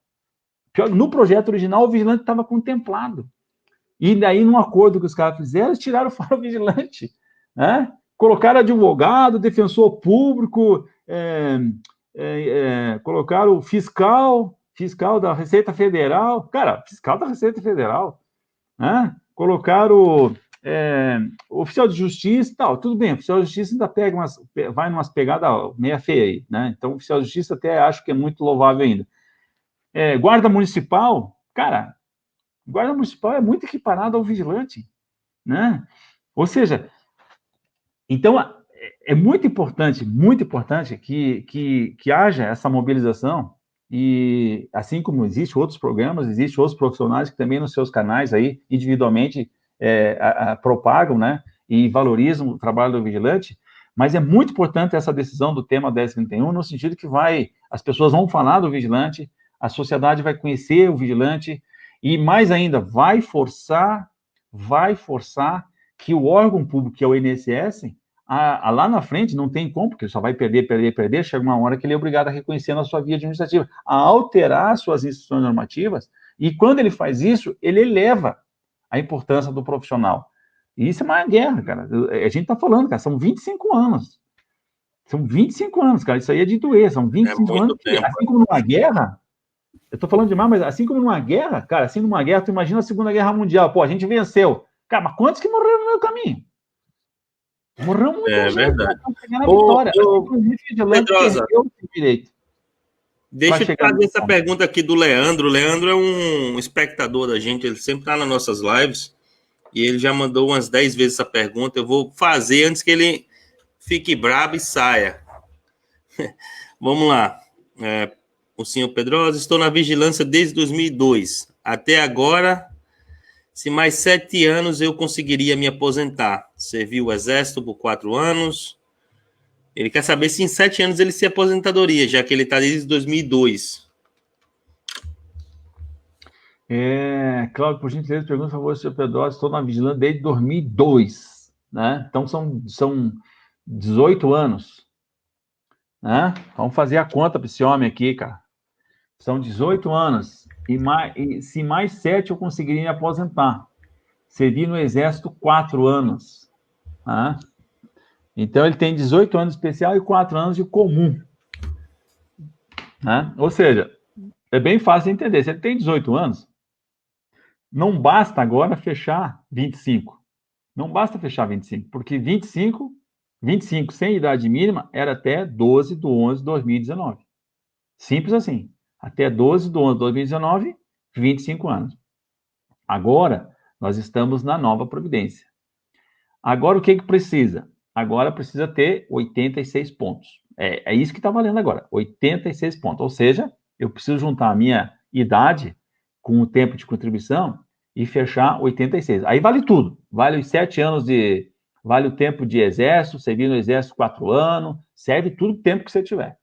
No projeto original, o vigilante estava contemplado. E daí, num acordo que os caras fizeram, eles tiraram fora o vigilante, né? Colocaram advogado, defensor público, colocaram o fiscal da Receita Federal, cara, fiscal da Receita Federal, né? Colocaram oficial de justiça e tal, tudo bem, o oficial de justiça ainda vai umas pegadas meia feia aí, né? Então, o oficial de justiça até acho que é muito louvável ainda. Guarda municipal, cara, guarda municipal é muito equiparado ao vigilante, né? Ou seja, então é muito importante que haja essa mobilização e assim como existem outros programas, existem outros profissionais que também nos seus canais aí individualmente propagam, né? E valorizam o trabalho do vigilante, mas é muito importante essa decisão do tema 1031 no sentido que as pessoas vão falar do vigilante, a sociedade vai conhecer o vigilante. E mais ainda, vai forçar que o órgão público, que é o INSS, lá na frente não tem como, porque só vai perder, chega uma hora que ele é obrigado a reconhecer na sua via administrativa, a alterar suas instruções normativas, e quando ele faz isso, ele eleva a importância do profissional. E isso é uma guerra, cara. A gente está falando, cara, são 25 anos. São 25 anos, cara, isso aí é de doer, são 25 anos. Tempo. Assim como numa guerra, eu tô falando demais, mas assim como numa guerra, cara, tu imagina a Segunda Guerra Mundial, pô, a gente venceu. Cara, mas quantos que morreram no meio do caminho? Morreu muita gente. Verdade. Na vitória. Deixa eu fazer essa pergunta aqui do Leandro. O Leandro é um espectador da gente, ele sempre tá nas nossas lives, e ele já mandou umas 10 vezes essa pergunta. Eu vou fazer antes que ele fique brabo e saia. Vamos lá. O senhor Pedrosa, estou na vigilância desde 2002. Até agora, se mais 7 anos eu conseguiria me aposentar. Servi o Exército por 4 anos. Ele quer saber se em 7 anos ele se aposentadoria, já que ele está desde 2002. Cláudio, por gentileza, pergunta, por favor, senhor Pedrosa, estou na vigilância desde 2002. Né? Então, são 18 anos. Né? Vamos fazer a conta para esse homem aqui, cara. São 18 anos. E se mais 7 eu conseguiria me aposentar. Servi no Exército 4 anos. Né? Então, ele tem 18 anos de especial e 4 anos de comum. Né? Ou seja, é bem fácil de entender. Se ele tem 18 anos, não basta agora fechar 25. Não basta fechar 25, porque 25 sem idade mínima era até 12/11/2019. Simples assim. Até 12/11/2019, 25 anos. Agora, nós estamos na nova Previdência. Agora, o que precisa? Agora precisa ter 86 pontos. É isso que está valendo agora, 86 pontos. Ou seja, eu preciso juntar a minha idade com o tempo de contribuição e fechar 86. Aí vale tudo. Vale os 7 anos vale o tempo de exército, servir no exército 4 anos, serve tudo o tempo que você tiver.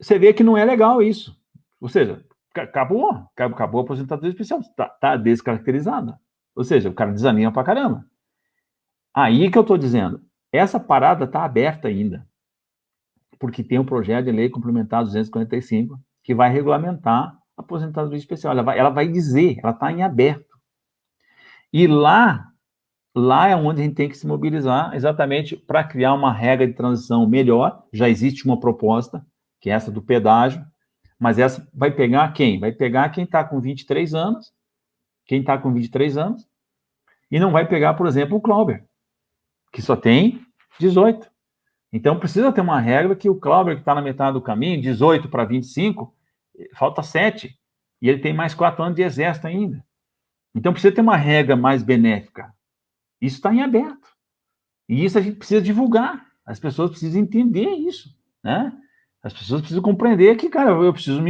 Você vê que não é legal isso. Ou seja, acabou a aposentadoria especial, está descaracterizada. Ou seja, o cara desanima pra caramba. Aí que eu estou dizendo, essa parada está aberta ainda, porque tem um projeto de lei complementar 245 que vai regulamentar a aposentadoria especial. Ela vai dizer, ela está em aberto. E lá é onde a gente tem que se mobilizar exatamente para criar uma regra de transição melhor. Já existe uma proposta, que é essa do pedágio, mas essa vai pegar quem? Vai pegar quem está com 23 anos, e não vai pegar, por exemplo, o Clauber, que só tem 18. Então, precisa ter uma regra que o Clauber, que está na metade do caminho, 18 para 25, falta 7, e ele tem mais 4 anos de exército ainda. Então, precisa ter uma regra mais benéfica. Isso está em aberto. E isso a gente precisa divulgar. As pessoas precisam entender isso, né? As pessoas precisam compreender que, cara, eu preciso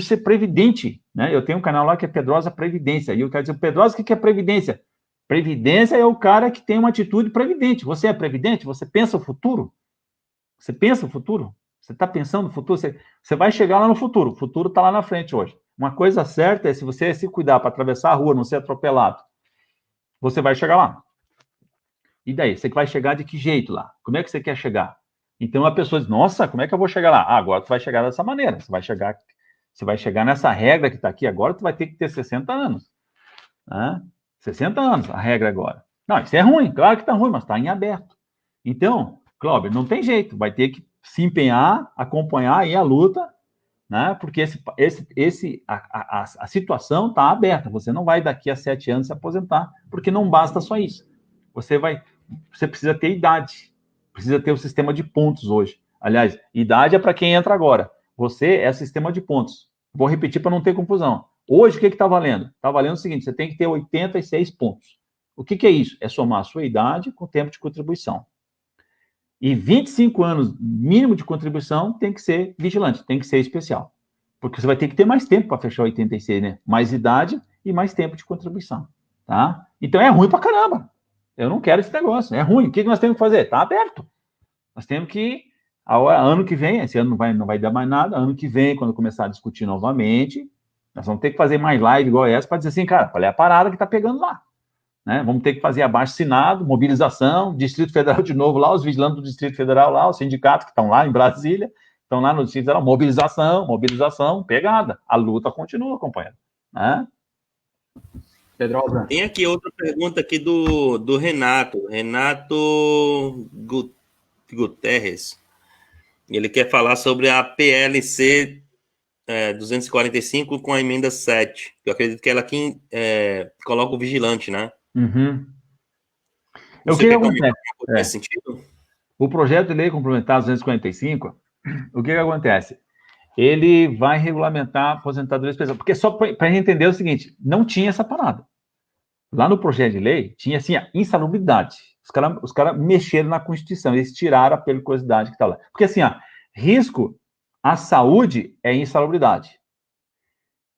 ser previdente, né? Eu tenho um canal lá que é Pedrosa Previdência. E eu quero dizer, Pedrosa, o que é previdência? Previdência é o cara que tem uma atitude previdente. Você é previdente? Você pensa o futuro? Você pensa o futuro? Você está pensando no futuro? Você vai chegar lá no futuro. O futuro está lá na frente hoje. Uma coisa certa é, se você se cuidar para atravessar a rua, não ser atropelado, você vai chegar lá. E daí? Você vai chegar de que jeito lá? Como é que você quer chegar? Então a pessoa diz, nossa, como é que eu vou chegar lá? Ah, agora tu vai chegar dessa maneira. Você vai chegar nessa regra que está aqui agora, tu vai ter que ter 60 anos. Né? 60 anos, a regra agora. Não, isso é ruim, claro que está ruim, mas está em aberto. Então, Cláudio, não tem jeito, vai ter que se empenhar, acompanhar aí a luta, né? Porque a situação está aberta. Você não vai daqui a 7 anos se aposentar, porque não basta só isso. Você precisa ter idade, precisa ter o sistema de pontos hoje. Aliás, idade é para quem entra agora. Você é sistema de pontos. Vou repetir para não ter confusão. Hoje, o que está valendo? Está valendo o seguinte, você tem que ter 86 pontos. O que é isso? É somar a sua idade com o tempo de contribuição. E 25 anos mínimo de contribuição tem que ser vigilante, tem que ser especial. Porque você vai ter que ter mais tempo para fechar 86, né? Mais idade e mais tempo de contribuição. Tá? Então é ruim para caramba. Eu não quero esse negócio, é ruim. O que nós temos que fazer? Está aberto. Nós temos que, ano que vem, esse ano não vai dar mais nada, ano que vem, quando começar a discutir novamente, nós vamos ter que fazer mais live igual essa para dizer assim, cara, qual é a parada que está pegando lá? Né? Vamos ter que fazer abaixo-assinado, mobilização, Distrito Federal de novo lá, os vigilantes do Distrito Federal lá, os sindicatos que estão lá em Brasília, estão lá no Distrito Federal, mobilização, pegada. A luta continua, companheiro. Né? Pedrosa. Tem aqui outra pergunta aqui do Renato Guterres. Ele quer falar sobre a PLC 245 com a emenda 7. Eu acredito que ela aqui coloca o vigilante, né? Uhum. O que acontece? Nesse sentido? O projeto de lei complementar 245, o que acontece? Ele vai regulamentar a aposentadoria especial. Porque só para a gente entender o seguinte, não tinha essa parada. Lá no projeto de lei, tinha assim, a insalubridade. Os caras mexeram na Constituição, eles tiraram a periculosidade que está lá. Porque assim, risco à saúde é insalubridade.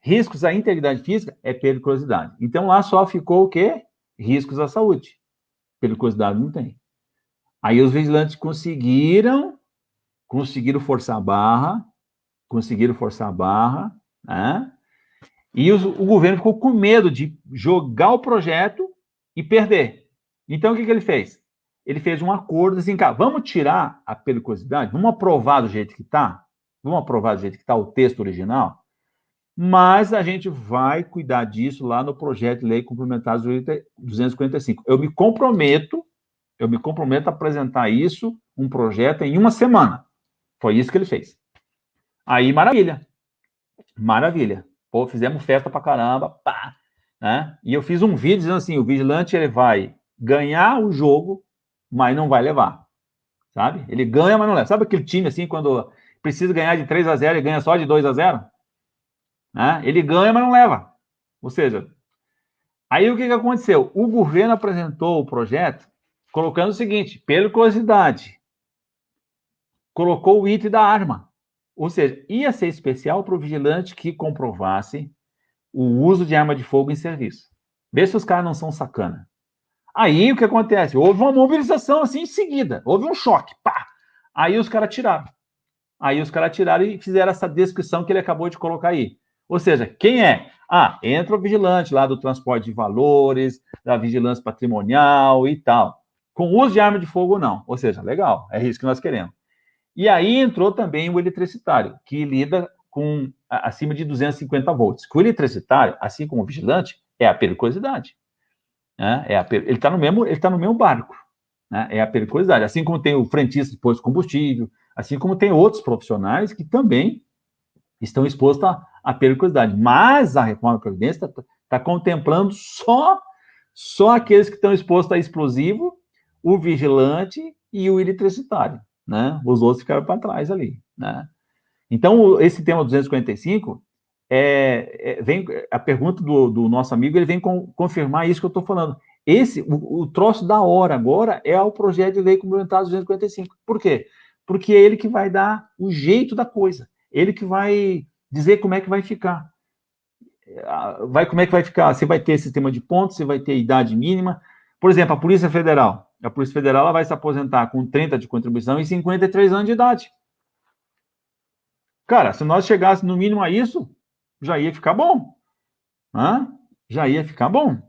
Riscos à integridade física é periculosidade. Então lá só ficou o quê? Riscos à saúde. Periculosidade não tem. Aí os vigilantes conseguiram forçar a barra, né? E o governo ficou com medo de jogar o projeto e perder. Então, o que ele fez? Ele fez um acordo assim, cara, vamos tirar a periculosidade, vamos aprovar do jeito que está, o texto original, mas a gente vai cuidar disso lá no projeto de lei complementar 245. Eu me comprometo a apresentar isso, um projeto, em uma semana. Foi isso que ele fez. Aí, maravilha. Pô, fizemos festa pra caramba, pá, né? E eu fiz um vídeo dizendo assim, o vigilante, ele vai ganhar o jogo, mas não vai levar, sabe? Ele ganha, mas não leva. Sabe aquele time, assim, quando precisa ganhar de 3-0 e ganha só de 2-0? Né? Ele ganha, mas não leva. Ou seja, aí o que aconteceu? O governo apresentou o projeto colocando o seguinte, periculosidade. Colocou o item da arma. Ou seja, ia ser especial para o vigilante que comprovasse o uso de arma de fogo em serviço. Vê se os caras não são sacana. Aí, o que acontece? Houve uma mobilização assim em seguida. Houve um choque. Pá! Aí os caras tiraram. E fizeram essa descrição que ele acabou de colocar aí. Ou seja, quem é? Entra o vigilante lá do transporte de valores, da vigilância patrimonial e tal. Com uso de arma de fogo ou não. Ou seja, legal. É isso que nós queremos. E aí entrou também o eletricitário, que lida com acima de 250 volts. Que o eletricitário, assim como o vigilante, é a periculosidade. Né? Ele está no mesmo barco. Né? É a periculosidade. Assim como tem o frentista de posto de combustível, assim como tem outros profissionais que também estão expostos à periculosidade. Mas a reforma da Previdência está contemplando só aqueles que estão expostos a explosivo, o vigilante e o eletricitário, né? Os outros ficaram para trás ali, né? Então, esse tema 245 vem a pergunta do nosso amigo, ele vem confirmar isso que eu estou falando. O troço da hora agora é o projeto de lei complementar 245. Por quê? Porque é ele que vai dar o jeito da coisa. Ele que vai dizer como é que vai ficar. Como é que vai ficar? Você vai ter sistema de pontos, você vai ter idade mínima. Por exemplo, a Polícia Federal. A Polícia Federal ela vai se aposentar com 30 de contribuição e 53 anos de idade. Cara, se nós chegássemos no mínimo a isso, já ia ficar bom. Né? Já ia ficar bom.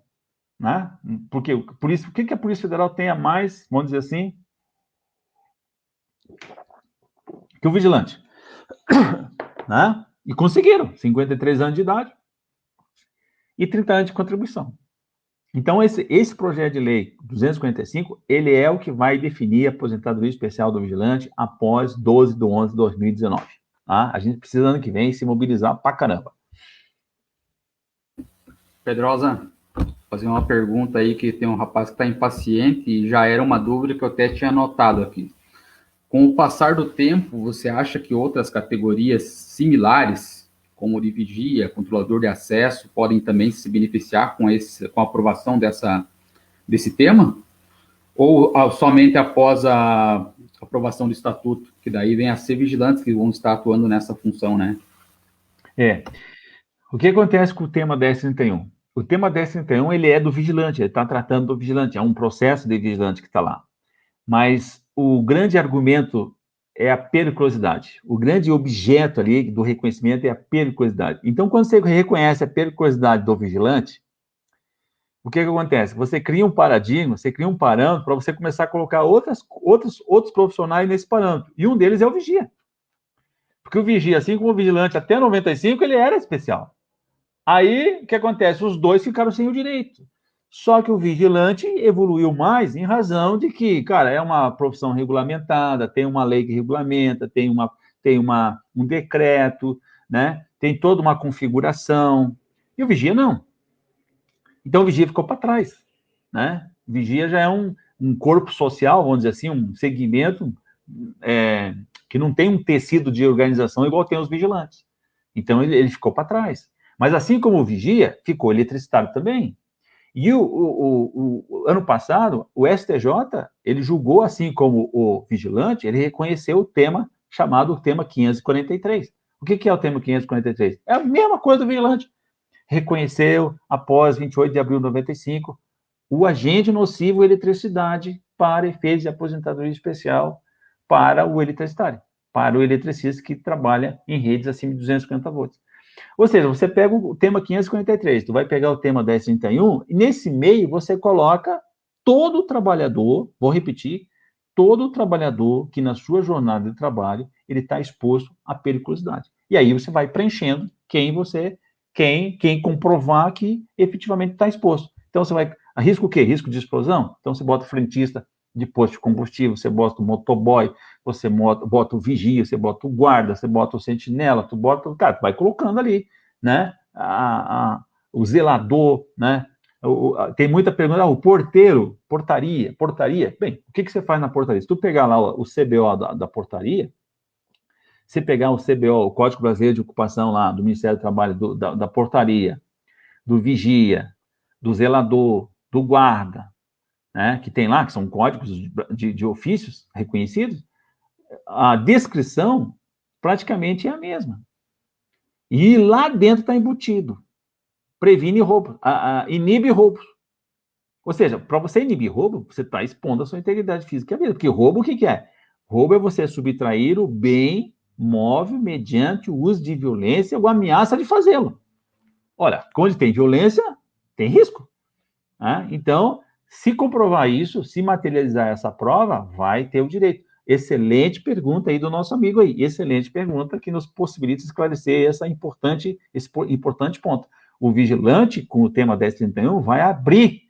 Né? Porque, por isso, o que a Polícia Federal tem a mais, vamos dizer assim, que o vigilante? Né? E conseguiram, 53 anos de idade e 30 anos de contribuição. Então, esse projeto de lei 245, ele é o que vai definir a aposentadoria especial do vigilante após 12/11/2019. Tá? A gente precisa, ano que vem, se mobilizar pra caramba. Pedrosa, fazer uma pergunta aí, que tem um rapaz que está impaciente e já era uma dúvida que eu até tinha anotado aqui. Com o passar do tempo, você acha que outras categorias similares, como o de vigia, controlador de acesso, podem também se beneficiar com a aprovação desse tema? Ou somente após a aprovação do estatuto, que daí vem a ser vigilantes que vão estar atuando nessa função, né? O que acontece com o tema 1031? O tema 1031, ele é do vigilante, ele está tratando do vigilante, é um processo de vigilante que está lá. Mas o grande argumento é a periculosidade. O grande objeto ali do reconhecimento é a periculosidade. Então, quando você reconhece a periculosidade do vigilante, o que acontece? Você cria um paradigma, você cria um parâmetro para você começar a colocar outros profissionais nesse parâmetro. E um deles é o vigia. Porque o vigia, assim como o vigilante até 95, ele era especial. Aí, o que acontece? Os dois ficaram sem o direito. Só que o vigilante evoluiu mais em razão de que, cara, é uma profissão regulamentada, tem uma lei que regulamenta, tem um decreto, né? Tem toda uma configuração. E o vigia não. Então, o vigia ficou para trás, né? O vigia já é um corpo social, vamos dizer assim, um segmento que não tem um tecido de organização igual tem os vigilantes. Então, ele ficou para trás. Mas assim como o vigia, ficou eletricitário também. E o ano passado, o STJ, ele julgou, assim como o vigilante, ele reconheceu o tema chamado tema 543. O que é o tema 543? É a mesma coisa do vigilante. Reconheceu, após 28 de abril de 95, o agente nocivo eletricidade para efeitos de aposentadoria especial para o eletricitário, para o eletricista que trabalha em redes acima de 250 volts. Ou seja, você pega o tema 543, tu vai pegar o tema 1031, e nesse meio você coloca todo trabalhador, vou repetir, todo trabalhador que na sua jornada de trabalho, ele está exposto à periculosidade. E aí você vai preenchendo quem comprovar que efetivamente está exposto. Então você vai, risco o quê? Risco de explosão? Então você bota frentista de posto de combustível, você bota o motoboy, você bota o vigia, você bota o guarda, você bota o sentinela, tu vai colocando ali, né? O zelador, né? Tem muita pergunta, o porteiro, portaria. Bem, o que você faz na portaria? Se tu pegar lá o CBO da portaria, se pegar o CBO, o Código Brasileiro de Ocupação lá, do Ministério do Trabalho, da portaria, do vigia, do zelador, do guarda, né, que tem lá, que são códigos de ofícios reconhecidos, a descrição praticamente é a mesma. E lá dentro está embutido. Previne roubo, inibe roubos. Ou seja, para você inibir roubo, você está expondo a sua integridade física e a vida. Porque roubo, o que é? Roubo é você subtrair o bem móvel mediante o uso de violência ou ameaça de fazê-lo. Olha, onde tem violência, tem risco. Né? Então, se comprovar isso, se materializar essa prova, vai ter o direito. Excelente pergunta aí do nosso amigo aí. Excelente pergunta que nos possibilita esclarecer esse importante ponto. O vigilante, com o tema 1031, vai abrir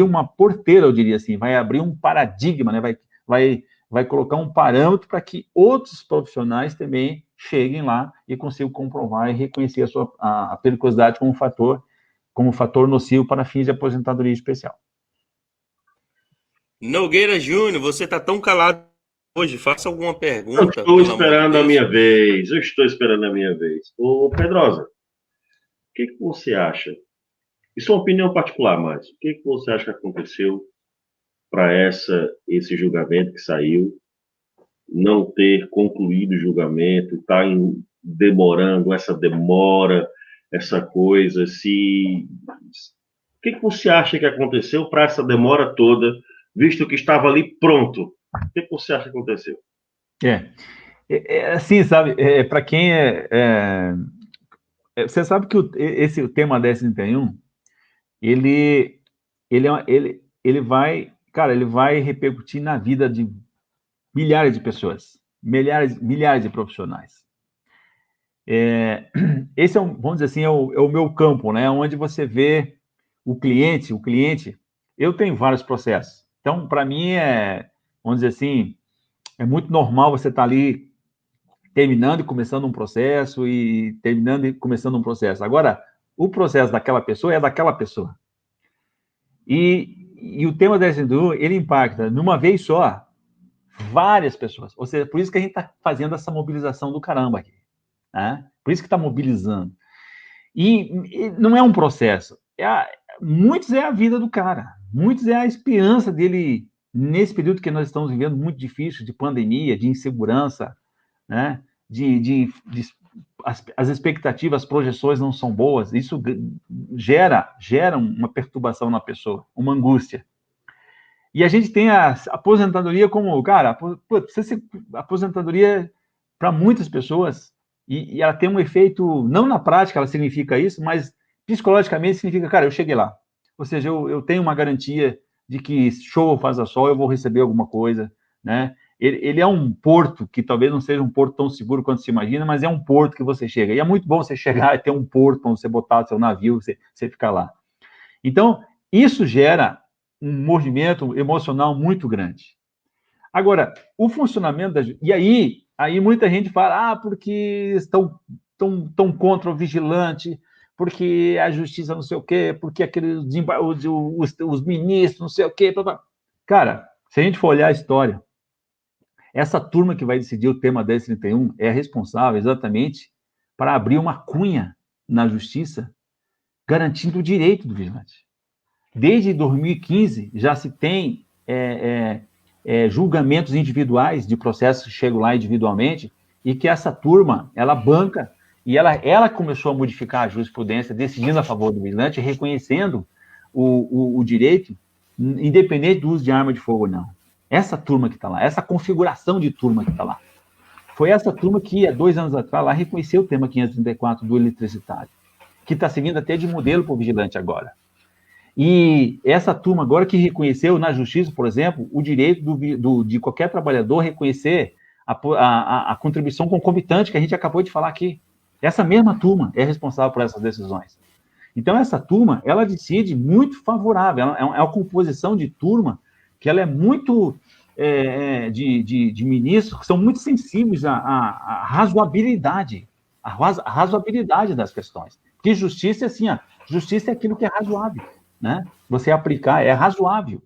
uma porteira, eu diria assim, vai abrir um paradigma, né? Vai colocar um parâmetro para que outros profissionais também cheguem lá e consigam comprovar e reconhecer a periculosidade como fator nocivo para fins de aposentadoria especial. Nogueira Júnior, você está tão calado hoje, faça alguma Eu pergunta. estou esperando a minha vez. Eu estou esperando a minha vez. Ô, Pedrosa, o que você acha? Isso é uma opinião particular, mas o que você acha que aconteceu para esse julgamento que saiu não ter concluído o julgamento, está demorando, essa demora, essa coisa, o que você acha que aconteceu para essa demora toda, visto que estava ali pronto? O que você acha que aconteceu? Assim, sabe, para quem você sabe que o tema 1031, ele vai repercutir na vida de milhares de pessoas, milhares de profissionais. Esse vamos dizer assim, é o meu campo, né? Onde você vê o cliente. Eu tenho vários processos. Então, para mim, vamos dizer assim, é muito normal você estar ali terminando e começando um processo e terminando e começando um processo. Agora, o processo daquela pessoa é daquela pessoa. E o tema 1031, ele impacta, numa vez só, várias pessoas. Ou seja, por isso que a gente está fazendo essa mobilização do caramba aqui. Né? Por isso que está mobilizando. E não é um processo. Muitos é a vida do cara. Muitos é a esperança dele nesse período que nós estamos vivendo muito difícil, de pandemia, de insegurança, né? As expectativas, as projeções não são boas. Isso gera uma perturbação na pessoa, uma angústia. E a gente tem a aposentadoria como, cara, a aposentadoria para muitas pessoas, e ela tem um efeito, não na prática ela significa isso, mas psicologicamente significa, cara, eu cheguei lá. Ou seja, eu tenho uma garantia de que show ou faça sol, eu vou receber alguma coisa, né? Ele é um porto que talvez não seja um porto tão seguro quanto se imagina, mas é um porto que você chega. E é muito bom você chegar e ter um porto para você botar o seu navio, você ficar lá. Então, isso gera um movimento emocional muito grande. Agora, o funcionamento da... E aí muita gente fala, porque estão contra o vigilante, porque a justiça não sei o quê, porque os ministros não sei o quê. Cara, se a gente for olhar a história, essa turma que vai decidir o tema 1031 é responsável exatamente para abrir uma cunha na justiça garantindo o direito do vigilante. Desde 2015 já se tem julgamentos individuais de processos que chegam lá individualmente e que essa turma, ela banca e ela começou a modificar a jurisprudência decidindo a favor do vigilante, reconhecendo o direito, independente do uso de arma de fogo ou não. Essa turma que está lá, essa configuração de turma que está lá. Foi essa turma que, há 2 anos atrás, lá reconheceu o tema 534 do eletricitário, que está servindo até de modelo para o vigilante agora. E essa turma agora que reconheceu na justiça, por exemplo, o direito de qualquer trabalhador reconhecer a contribuição concomitante que a gente acabou de falar aqui. Essa mesma turma é responsável por essas decisões. Então, essa turma, ela decide muito favorável, é uma composição de turma que ela é muito de ministros que são muito sensíveis à razoabilidade, à razoabilidade das questões. Porque justiça é assim, justiça é aquilo que é razoável, né? Você aplicar é razoável.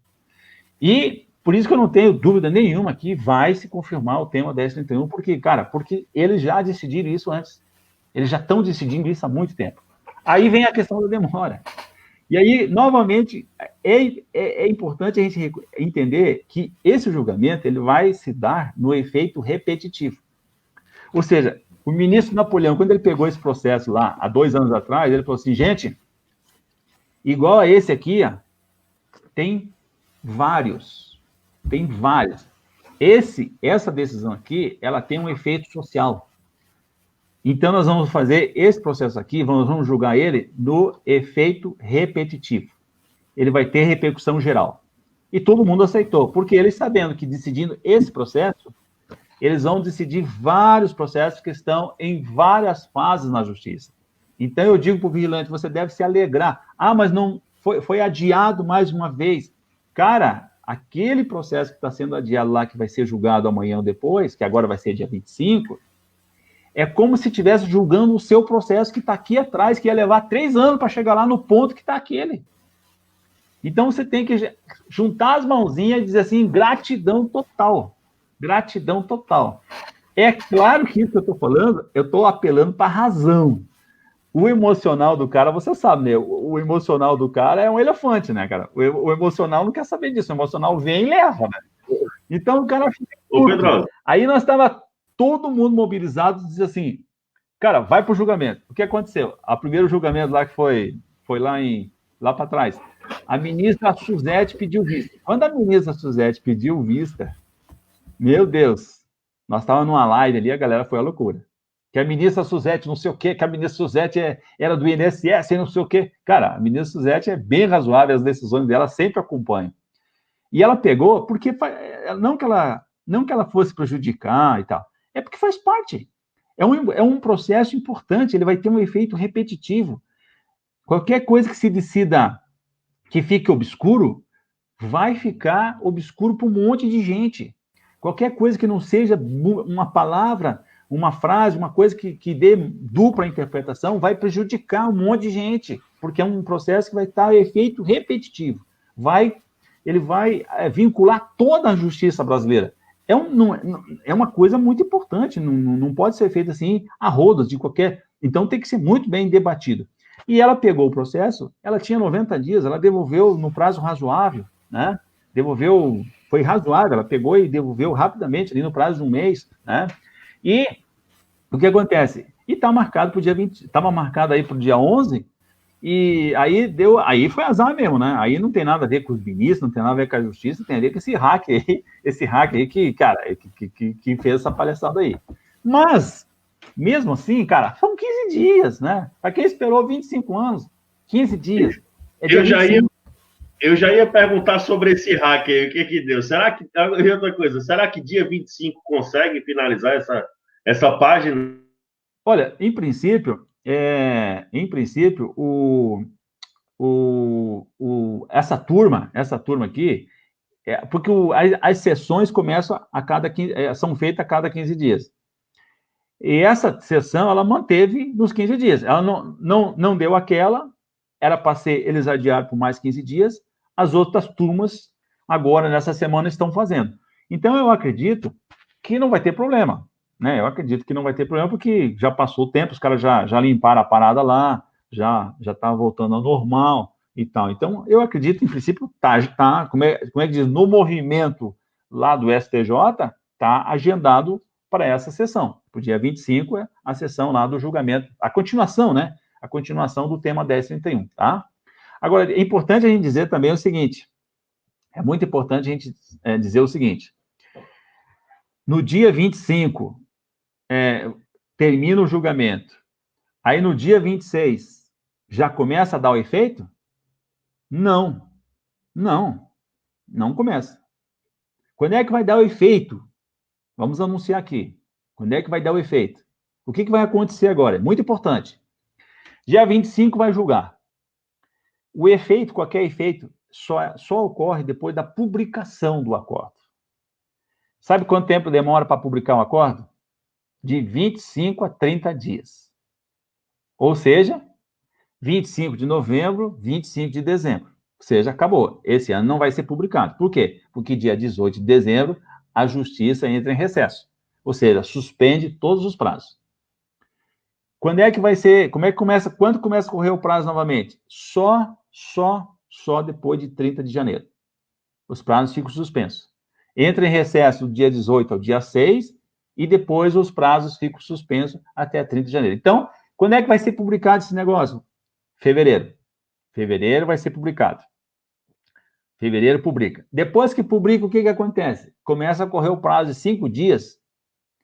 E por isso que eu não tenho dúvida nenhuma que vai se confirmar o tema 1031, porque eles já decidiram isso antes. Eles já estão decidindo isso há muito tempo. Aí vem a questão da demora. E aí, novamente, é importante a gente entender que esse julgamento ele vai se dar no efeito repetitivo. Ou seja, o ministro Napoleão, quando ele pegou esse processo lá, há 2 anos atrás, ele falou assim, gente, igual a esse aqui, tem vários. Essa decisão aqui, ela tem um efeito social. Então, nós vamos fazer esse processo aqui, vamos julgar ele no efeito repetitivo. Ele vai ter repercussão geral. E todo mundo aceitou, porque eles sabendo que decidindo esse processo, eles vão decidir vários processos que estão em várias fases na justiça. Então, eu digo para o vigilante, você deve se alegrar. Mas não foi adiado mais uma vez. Cara, aquele processo que está sendo adiado lá, que vai ser julgado amanhã ou depois, que agora vai ser dia 25, é como se estivesse julgando o seu processo que está aqui atrás, que ia levar 3 anos para chegar lá no ponto que está aquele. Então, você tem que juntar as mãozinhas e dizer assim, gratidão total. Gratidão total. É claro que isso que eu estou falando, eu estou apelando para a razão. O emocional do cara, você sabe, né? O emocional do cara é um elefante, né, cara? O emocional não quer saber disso. O emocional vem e leva, né? Então, o cara fica... Ô, Pedro. Aí nós estava todo mundo mobilizado e dizia assim, cara, vai para o julgamento. O que aconteceu? O primeiro julgamento lá que foi lá para trás. A ministra Suzete pediu vista. Quando a ministra Suzete pediu vista, meu Deus, nós estávamos numa live ali, a galera foi à loucura. Que a ministra Suzete não sei o quê, que a ministra Suzete era do INSS e não sei o quê. Cara, a ministra Suzete é bem razoável, as decisões dela sempre acompanham. E ela pegou, porque não que ela fosse prejudicar e tal, é porque faz parte. É um processo importante, ele vai ter um efeito repetitivo. Qualquer coisa que se decida que fique obscuro, vai ficar obscuro para um monte de gente. Qualquer coisa que não seja uma palavra, uma frase, uma coisa que dê dupla interpretação, vai prejudicar um monte de gente, porque é um processo que vai estar efeito repetitivo. Ele vai vincular toda a justiça brasileira. É uma coisa muito importante, não pode ser feito assim a rodas de qualquer... Então tem que ser muito bem debatido. E ela pegou o processo, ela tinha 90 dias, ela devolveu no prazo razoável, né? Foi razoável, ela pegou e devolveu rapidamente, ali no prazo de um mês, né? E o que acontece? E está marcado para o dia 20, estava marcado aí para o dia 11, e aí foi azar mesmo, né? Aí não tem nada a ver com os ministros, não tem nada a ver com a justiça, tem a ver com esse hack aí que, cara, que fez essa palhaçada aí. Mas, mesmo assim, cara, são 15 dias, né? Para quem esperou 25 anos, 15 dias. Eu já ia perguntar sobre esse hack aí, o que deu? Será que, e outra coisa, será que dia 25 consegue finalizar essa página? Olha, em princípio, essa turma aqui, porque as sessões começam são feitas a cada 15 dias. E essa sessão, ela manteve nos 15 dias. Ela não deu aquela, era para ser, eles adiaram por mais 15 dias, as outras turmas, agora, nessa semana, estão fazendo. Então, eu acredito que não vai ter problema, né? Eu acredito que não vai ter problema, porque já passou o tempo, os caras já limparam a parada lá, já tá voltando ao normal e tal. Então, eu acredito, em princípio, como é que diz, no movimento lá do STJ, tá agendado para essa sessão. Para o dia 25 é a sessão lá do julgamento, a continuação, né? A continuação do tema 1031, tá? Agora, é importante a gente dizer também o seguinte, é muito importante a gente dizer o seguinte, no dia 25, termina o julgamento, aí no dia 26, já começa a dar o efeito? Não começa. Quando é que vai dar o efeito? Vamos anunciar aqui. Quando é que vai dar o efeito? O que vai acontecer agora? É muito importante. Dia 25 vai julgar. O efeito, qualquer efeito, só ocorre depois da publicação do acordo. Sabe quanto tempo demora para publicar um acordo? De 25 a 30 dias. Ou seja, 25 de novembro, 25 de dezembro. Ou seja, acabou. Esse ano não vai ser publicado. Por quê? Porque dia 18 de dezembro, a justiça entra em recesso. Ou seja, suspende todos os prazos. Quando é que vai ser? Quando começa a correr o prazo novamente? Só depois de 30 de janeiro. Os prazos ficam suspensos. Entra em recesso do dia 18 ao dia 6 e depois os prazos ficam suspensos até 30 de janeiro. Então, quando é que vai ser publicado esse negócio? Fevereiro. Fevereiro vai ser publicado. Fevereiro publica. Depois que publica, o que acontece? Começa a correr o prazo de 5 dias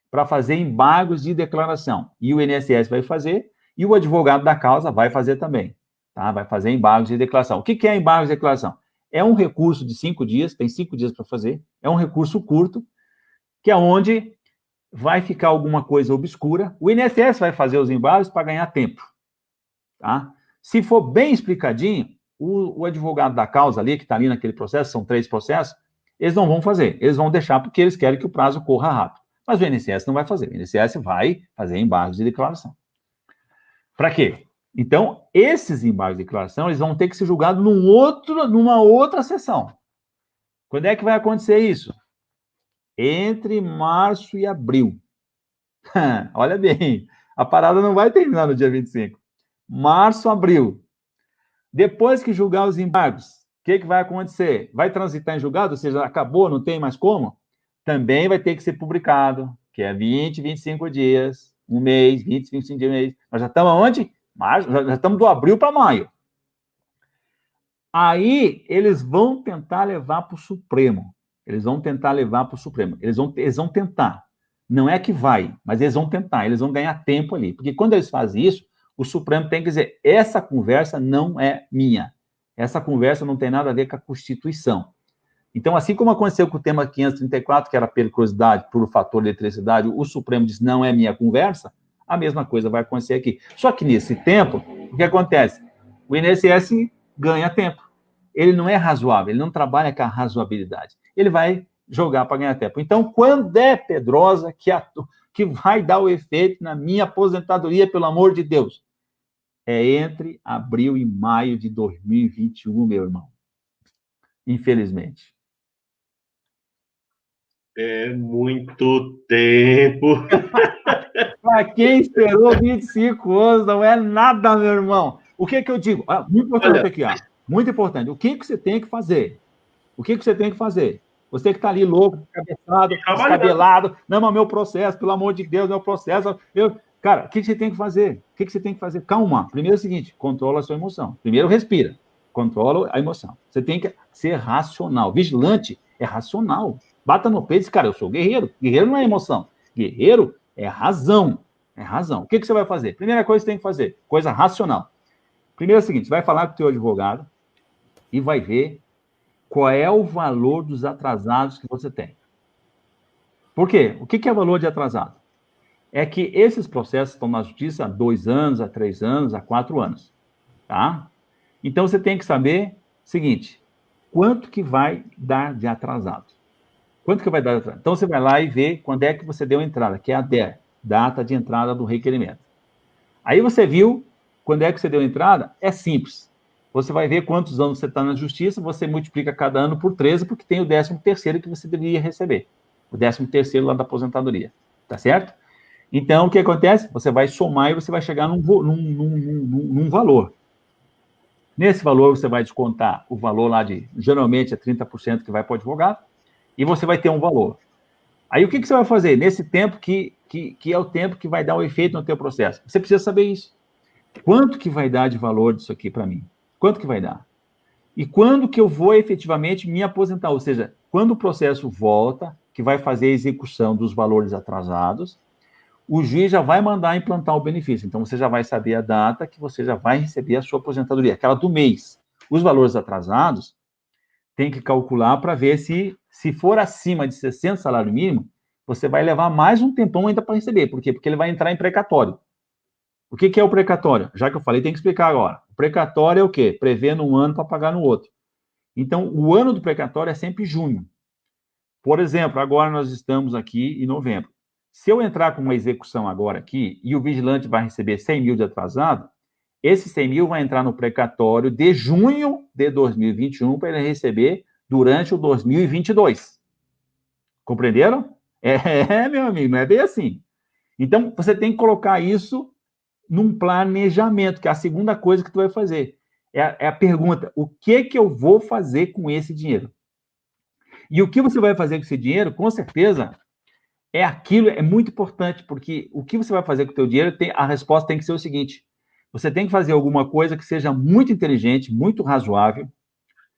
para fazer embargos de declaração. E o INSS vai fazer, e o advogado da causa vai fazer também. Tá? Vai fazer embargos de declaração. O que é embargos de declaração? É um recurso de 5 dias, tem 5 dias para fazer, é um recurso curto, que é onde vai ficar alguma coisa obscura. O INSS vai fazer os embargos para ganhar tempo. Tá? Se for bem explicadinho, o advogado da causa ali, que está ali naquele processo, são 3 processos, eles não vão fazer, eles vão deixar porque eles querem que o prazo corra rápido. Mas o INSS não vai fazer, o INSS vai fazer embargos de declaração. Para quê? Então, esses embargos de declaração, eles vão ter que ser julgados numa outra sessão. Quando é que vai acontecer isso? Entre março e abril. Olha bem, a parada não vai terminar no dia 25. Março, abril. Depois que julgar os embargos, o que vai acontecer? Vai transitar em julgado, ou seja, acabou, não tem mais como? Também vai ter que ser publicado, que é 20, 25 dias, um mês, 20, 25 dias, um mês. Nós já estamos aonde? Março, já estamos do abril para maio. Aí, eles vão tentar levar para o Supremo. Eles vão tentar levar para o Supremo. Eles vão tentar. Não é que vai, mas eles vão tentar. Eles vão ganhar tempo ali. Porque quando eles fazem isso, o Supremo tem que dizer, essa conversa não é minha. Essa conversa não tem nada a ver com a Constituição. Então, assim como aconteceu com o tema 534, que era periculosidade por fator de eletricidade, o Supremo diz, não é minha conversa, a mesma coisa vai acontecer aqui. Só que nesse tempo, o que acontece? O INSS ganha tempo. Ele não é razoável, ele não trabalha com a razoabilidade. Ele vai jogar para ganhar tempo. Então, quando é Pedrosa que vai dar o efeito na minha aposentadoria, pelo amor de Deus? É entre abril e maio de 2021, meu irmão. Infelizmente. É muito tempo. Para quem esperou 25 anos, não é nada, meu irmão. O que eu digo? Muito importante aqui, ó. Muito importante. O que você tem que fazer? O que você tem que fazer? Você que está ali louco, cabeçado, descabelado. Não, mas meu processo, pelo amor de Deus, meu processo. Cara, o que você tem que fazer? O que você tem que fazer? Calma. Primeiro é o seguinte, controla a sua emoção. Primeiro respira. Controla a emoção. Você tem que ser racional. Vigilante é racional. Bata no peito e diz, cara, eu sou guerreiro. Guerreiro não é emoção. Guerreiro é razão. É razão. O que você vai fazer? Primeira coisa que você tem que fazer, coisa racional. Primeiro é o seguinte, você vai falar com o teu advogado e vai ver qual é o valor dos atrasados que você tem. Por quê? O que é valor de atrasado? É que esses processos estão na justiça há 2 anos, há 3 anos, há 4 anos. Tá? Então, você tem que saber o seguinte, quanto que vai dar de atrasado? Quanto que vai dar de atrasado? Então, você vai lá e vê quando é que você deu a entrada, que é a DER, data de entrada do requerimento. Aí você viu quando é que você deu a entrada? É simples. Você vai ver quantos anos você está na justiça, você multiplica cada ano por 13, porque tem o 13º que você deveria receber. O 13º lá da aposentadoria. Tá certo? Então, o que acontece? Você vai somar e você vai chegar num valor. Nesse valor, você vai descontar o valor lá geralmente é 30% que vai para o advogado, e você vai ter um valor. Aí, o que você vai fazer? Nesse tempo que é o tempo que vai dar o efeito no teu processo. Você precisa saber isso. Quanto que vai dar de valor disso aqui para mim? Quanto que vai dar? E quando que eu vou efetivamente me aposentar? Ou seja, quando o processo volta, que vai fazer a execução dos valores atrasados, o juiz já vai mandar implantar o benefício. Então, você já vai saber a data que você já vai receber a sua aposentadoria, aquela do mês. Os valores atrasados, tem que calcular para ver se for acima de 60 salário mínimo, você vai levar mais um tempão ainda para receber. Por quê? Porque ele vai entrar em precatório. O que é o precatório? Já que eu falei, tem que explicar agora. O precatório é o quê? Prevendo um ano para pagar no outro. Então, o ano do precatório é sempre junho. Por exemplo, agora nós estamos aqui em novembro. Se eu entrar com uma execução agora aqui, e o vigilante vai receber 100 mil de atrasado, esse 100 mil vai entrar no precatório de junho de 2021 para ele receber durante o 2022. Compreenderam? Meu amigo, não é bem assim. Então, você tem que colocar isso num planejamento, que é a segunda coisa que tu vai fazer. É a pergunta, o que eu vou fazer com esse dinheiro? E o que você vai fazer com esse dinheiro, com certeza, é muito importante, porque o que você vai fazer com o teu dinheiro, a resposta tem que ser o seguinte, você tem que fazer alguma coisa que seja muito inteligente, muito razoável,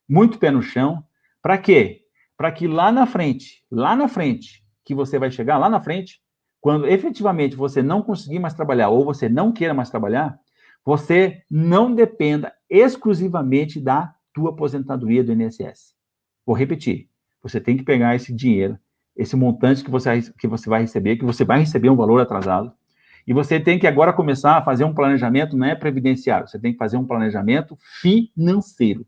muito pé no chão, para quê? Para que lá na frente, que você vai chegar lá na frente, quando efetivamente você não conseguir mais trabalhar, ou você não queira mais trabalhar, você não dependa exclusivamente da tua aposentadoria do INSS. Vou repetir, você tem que pegar esse dinheiro, esse montante que você vai receber um valor atrasado, e você tem que agora começar a fazer um planejamento, não é previdenciário, você tem que fazer um planejamento financeiro.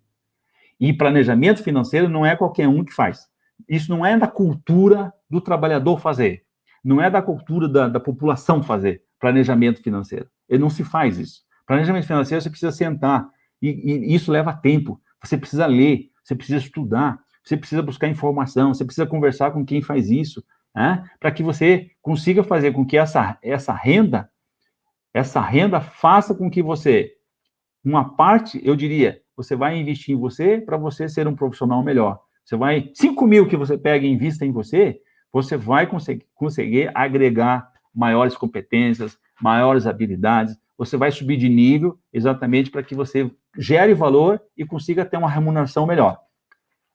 E planejamento financeiro não é qualquer um que faz. Isso não é da cultura do trabalhador fazer. Não é da cultura da população fazer planejamento financeiro. Ele não se faz isso. Planejamento financeiro, você precisa sentar, e isso leva tempo. Você precisa ler, você precisa estudar, você precisa buscar informação, você precisa conversar com quem faz isso, né? Para que você consiga fazer com que essa renda faça com que você, uma parte, eu diria, você vai investir em você para você ser um profissional melhor. 5 mil que você pega e invista em você, você vai conseguir agregar maiores competências, maiores habilidades, você vai subir de nível exatamente para que você gere valor e consiga ter uma remuneração melhor.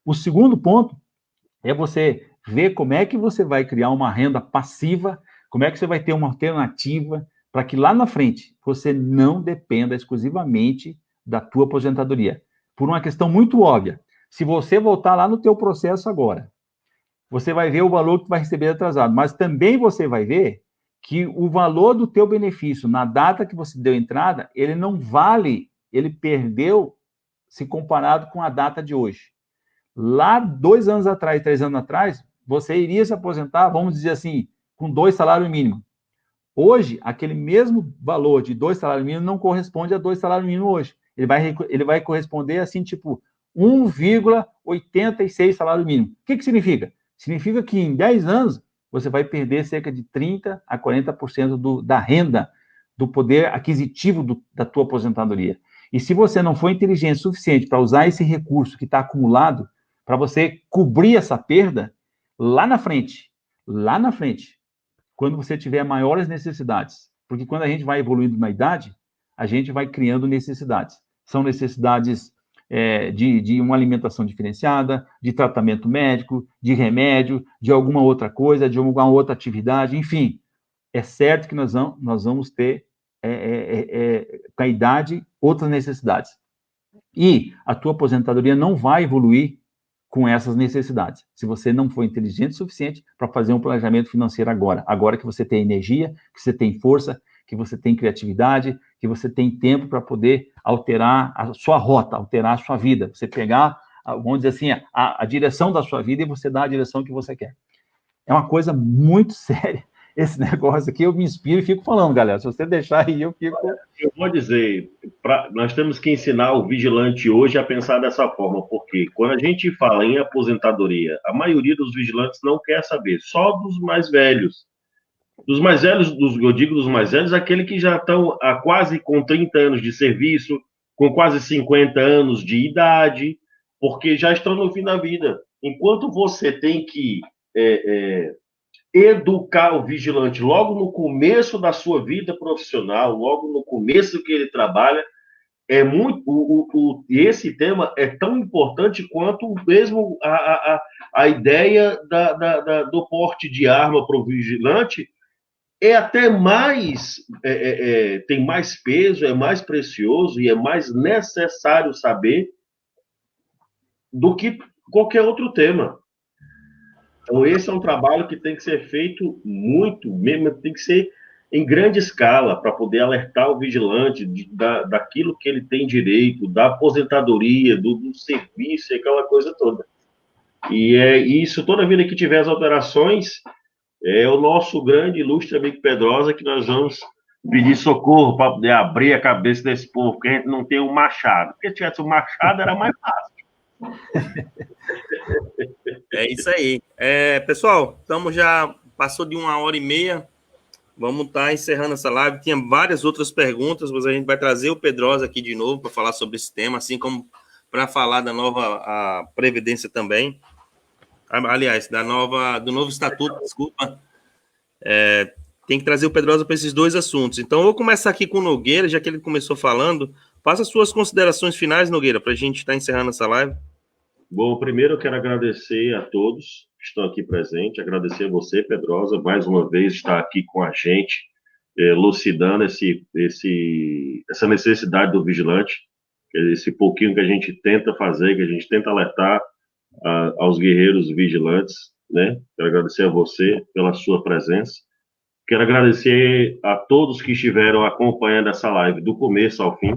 O segundo ponto é você ver como é que você vai criar uma renda passiva, como é que você vai ter uma alternativa para que lá na frente você não dependa exclusivamente da tua aposentadoria. Por uma questão muito óbvia. Se você voltar lá no teu processo agora, você vai ver o valor que tu vai receber atrasado, mas também você vai ver que o valor do teu benefício na data que você deu entrada, ele não vale, ele perdeu se comparado com a data de hoje. Lá 2 anos atrás, 3 anos atrás, você iria se aposentar, vamos dizer assim, com 2 salários mínimos. Hoje, aquele mesmo valor de 2 salários mínimos não corresponde a 2 salários mínimos hoje. Ele vai corresponder assim, tipo, 1,86 salário mínimo. O que significa? Significa que em 10 anos você vai perder cerca de 30% a 40% da renda, do poder aquisitivo da tua aposentadoria. E se você não for inteligente o suficiente para usar esse recurso que está acumulado, para você cobrir essa perda, lá na frente, quando você tiver maiores necessidades, porque quando a gente vai evoluindo na idade, a gente vai criando necessidades. São necessidades de uma alimentação diferenciada, de tratamento médico, de remédio, de alguma outra coisa, de alguma outra atividade, enfim. É certo que nós vamos ter, com a idade, outras necessidades. E a tua aposentadoria não vai evoluir com essas necessidades, se você não for inteligente o suficiente para fazer um planejamento financeiro agora que você tem energia, que você tem força, que você tem criatividade, que você tem tempo para poder alterar a sua rota, alterar a sua vida, você pegar, vamos dizer assim, a direção da sua vida e você dar a direção que você quer. É uma coisa muito séria esse negócio aqui, eu me inspiro e fico falando, galera, se você deixar aí, eu fico... Eu vou dizer, nós temos que ensinar o vigilante hoje a pensar dessa forma, porque quando a gente fala em aposentadoria, a maioria dos vigilantes não quer saber, só dos mais velhos. Dos mais velhos, eu digo dos mais velhos, aquele que já estão há quase com 30 anos de serviço, com quase 50 anos de idade, porque já estão no fim da vida. Enquanto você tem que educar o vigilante logo no começo da sua vida profissional, logo no começo que ele trabalha, esse tema é tão importante quanto mesmo a ideia do porte de arma para o vigilante, é até mais, tem mais peso, é mais precioso e é mais necessário saber do que qualquer outro tema. Então, esse é um trabalho que tem que ser feito muito, mesmo tem que ser em grande escala, para poder alertar o vigilante daquilo que ele tem direito, da aposentadoria, do serviço, aquela coisa toda. E isso, toda vida que tiver as alterações, é o nosso grande, ilustre amigo Pedrosa que nós vamos pedir socorro para poder abrir a cabeça desse povo, porque a gente não tem um machado. Porque se tivesse um machado, era mais fácil. É isso aí. Pessoal, passou de 1h30, vamos estar encerrando essa live. Tinha várias outras perguntas, mas a gente vai trazer o Pedrosa aqui de novo para falar sobre esse tema, assim como para falar da nova Previdência também. Aliás, do novo estatuto, desculpa. Tem que trazer o Pedrosa para esses dois assuntos. Então, eu vou começar aqui com o Nogueira, já que ele começou falando. Faça suas considerações finais, Nogueira, para a gente estar encerrando essa live. Bom, primeiro eu quero agradecer a todos que estão aqui presentes, agradecer a você, Pedrosa, mais uma vez estar aqui com a gente, elucidando essa necessidade do vigilante, esse pouquinho que a gente tenta fazer, que a gente tenta alertar aos guerreiros vigilantes, né? Quero agradecer a você pela sua presença. Quero agradecer a todos que estiveram acompanhando essa live do começo ao fim,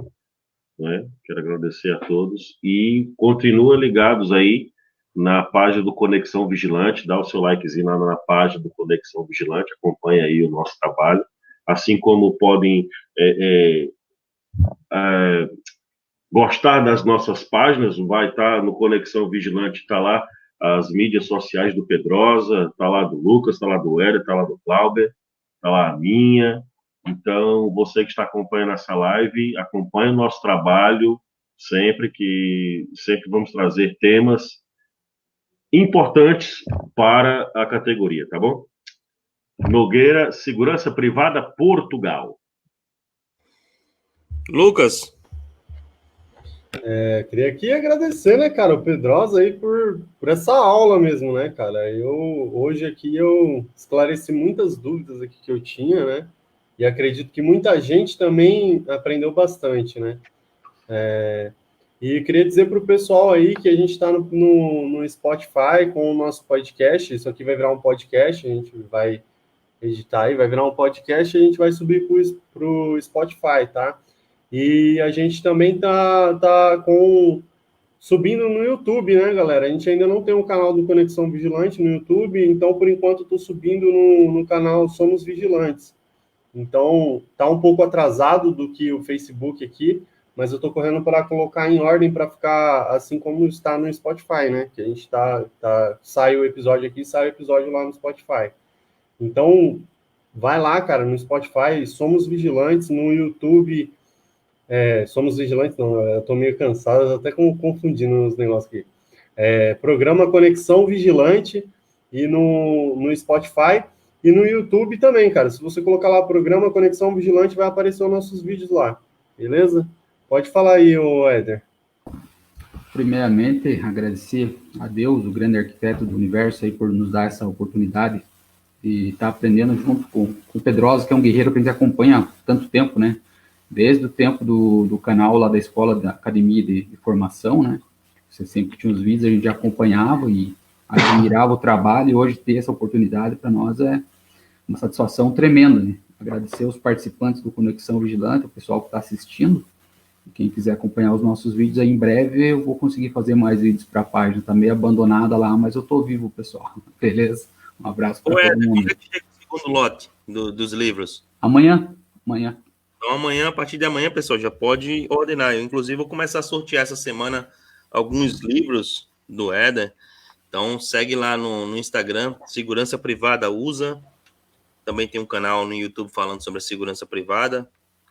né? Quero agradecer a todos e continua ligados aí na página do Conexão Vigilante, dá o seu likezinho lá na página do Conexão Vigilante, acompanha aí o nosso trabalho, assim como podem gostar das nossas páginas, vai estar no Conexão Vigilante, está lá as mídias sociais do Pedrosa, está lá do Lucas, está lá do Éder, está lá do Clauber, está lá a minha. Então, você que está acompanhando essa live, acompanhe o nosso trabalho, sempre vamos trazer temas importantes para a categoria, tá bom? Nogueira, Segurança Privada, Portugal. Lucas. Queria aqui agradecer, né, cara, o Pedrosa aí por essa aula mesmo, né, cara. Hoje aqui eu esclareci muitas dúvidas aqui que eu tinha, né, e acredito que muita gente também aprendeu bastante, né. E queria dizer para o pessoal aí que a gente está no Spotify com o nosso podcast. Isso aqui vai virar um podcast, a gente vai editar aí, vai virar um podcast e a gente vai subir para o Spotify, tá? E a gente também tá subindo no YouTube, né, galera? A gente ainda não tem um canal do Conexão Vigilante no YouTube, então, por enquanto, estou subindo no canal Somos Vigilantes. Então, tá um pouco atrasado do que o Facebook aqui, mas eu estou correndo para colocar em ordem para ficar assim como está no Spotify, né? Que a gente sai o episódio aqui, sai o episódio lá no Spotify. Então, vai lá, cara, no Spotify, Somos Vigilantes, no YouTube... Somos Vigilantes, não, eu estou meio cansado, até confundindo os negócios aqui. Programa Conexão Vigilante e no Spotify e no YouTube também, cara. Se você colocar lá Programa Conexão Vigilante, vai aparecer os nossos vídeos lá, beleza? Pode falar aí, Éder. Primeiramente, agradecer a Deus, o grande arquiteto do universo, aí, por nos dar essa oportunidade de estar aprendendo junto com o Pedrosa, que é um guerreiro que a gente acompanha há tanto tempo, né? Desde o tempo do canal lá da escola, da academia de formação, né? Você sempre tinha os vídeos, a gente já acompanhava e admirava o trabalho, e hoje ter essa oportunidade para nós é uma satisfação tremenda, né? Agradecer os participantes do Conexão Vigilante, o pessoal que está assistindo. Quem quiser acompanhar os nossos vídeos, aí em breve eu vou conseguir fazer mais vídeos para a página. Está meio abandonada lá, mas eu estou vivo, pessoal. Beleza? Um abraço para todo mundo. Quando chega o segundo lote dos livros? Amanhã. Então, amanhã, a partir de amanhã, pessoal, já pode ordenar. Eu, inclusive, vou começar a sortear essa semana alguns livros do Éder. Então, segue lá no Instagram, Segurança Privada USA. Também tem um canal no YouTube falando sobre a segurança privada.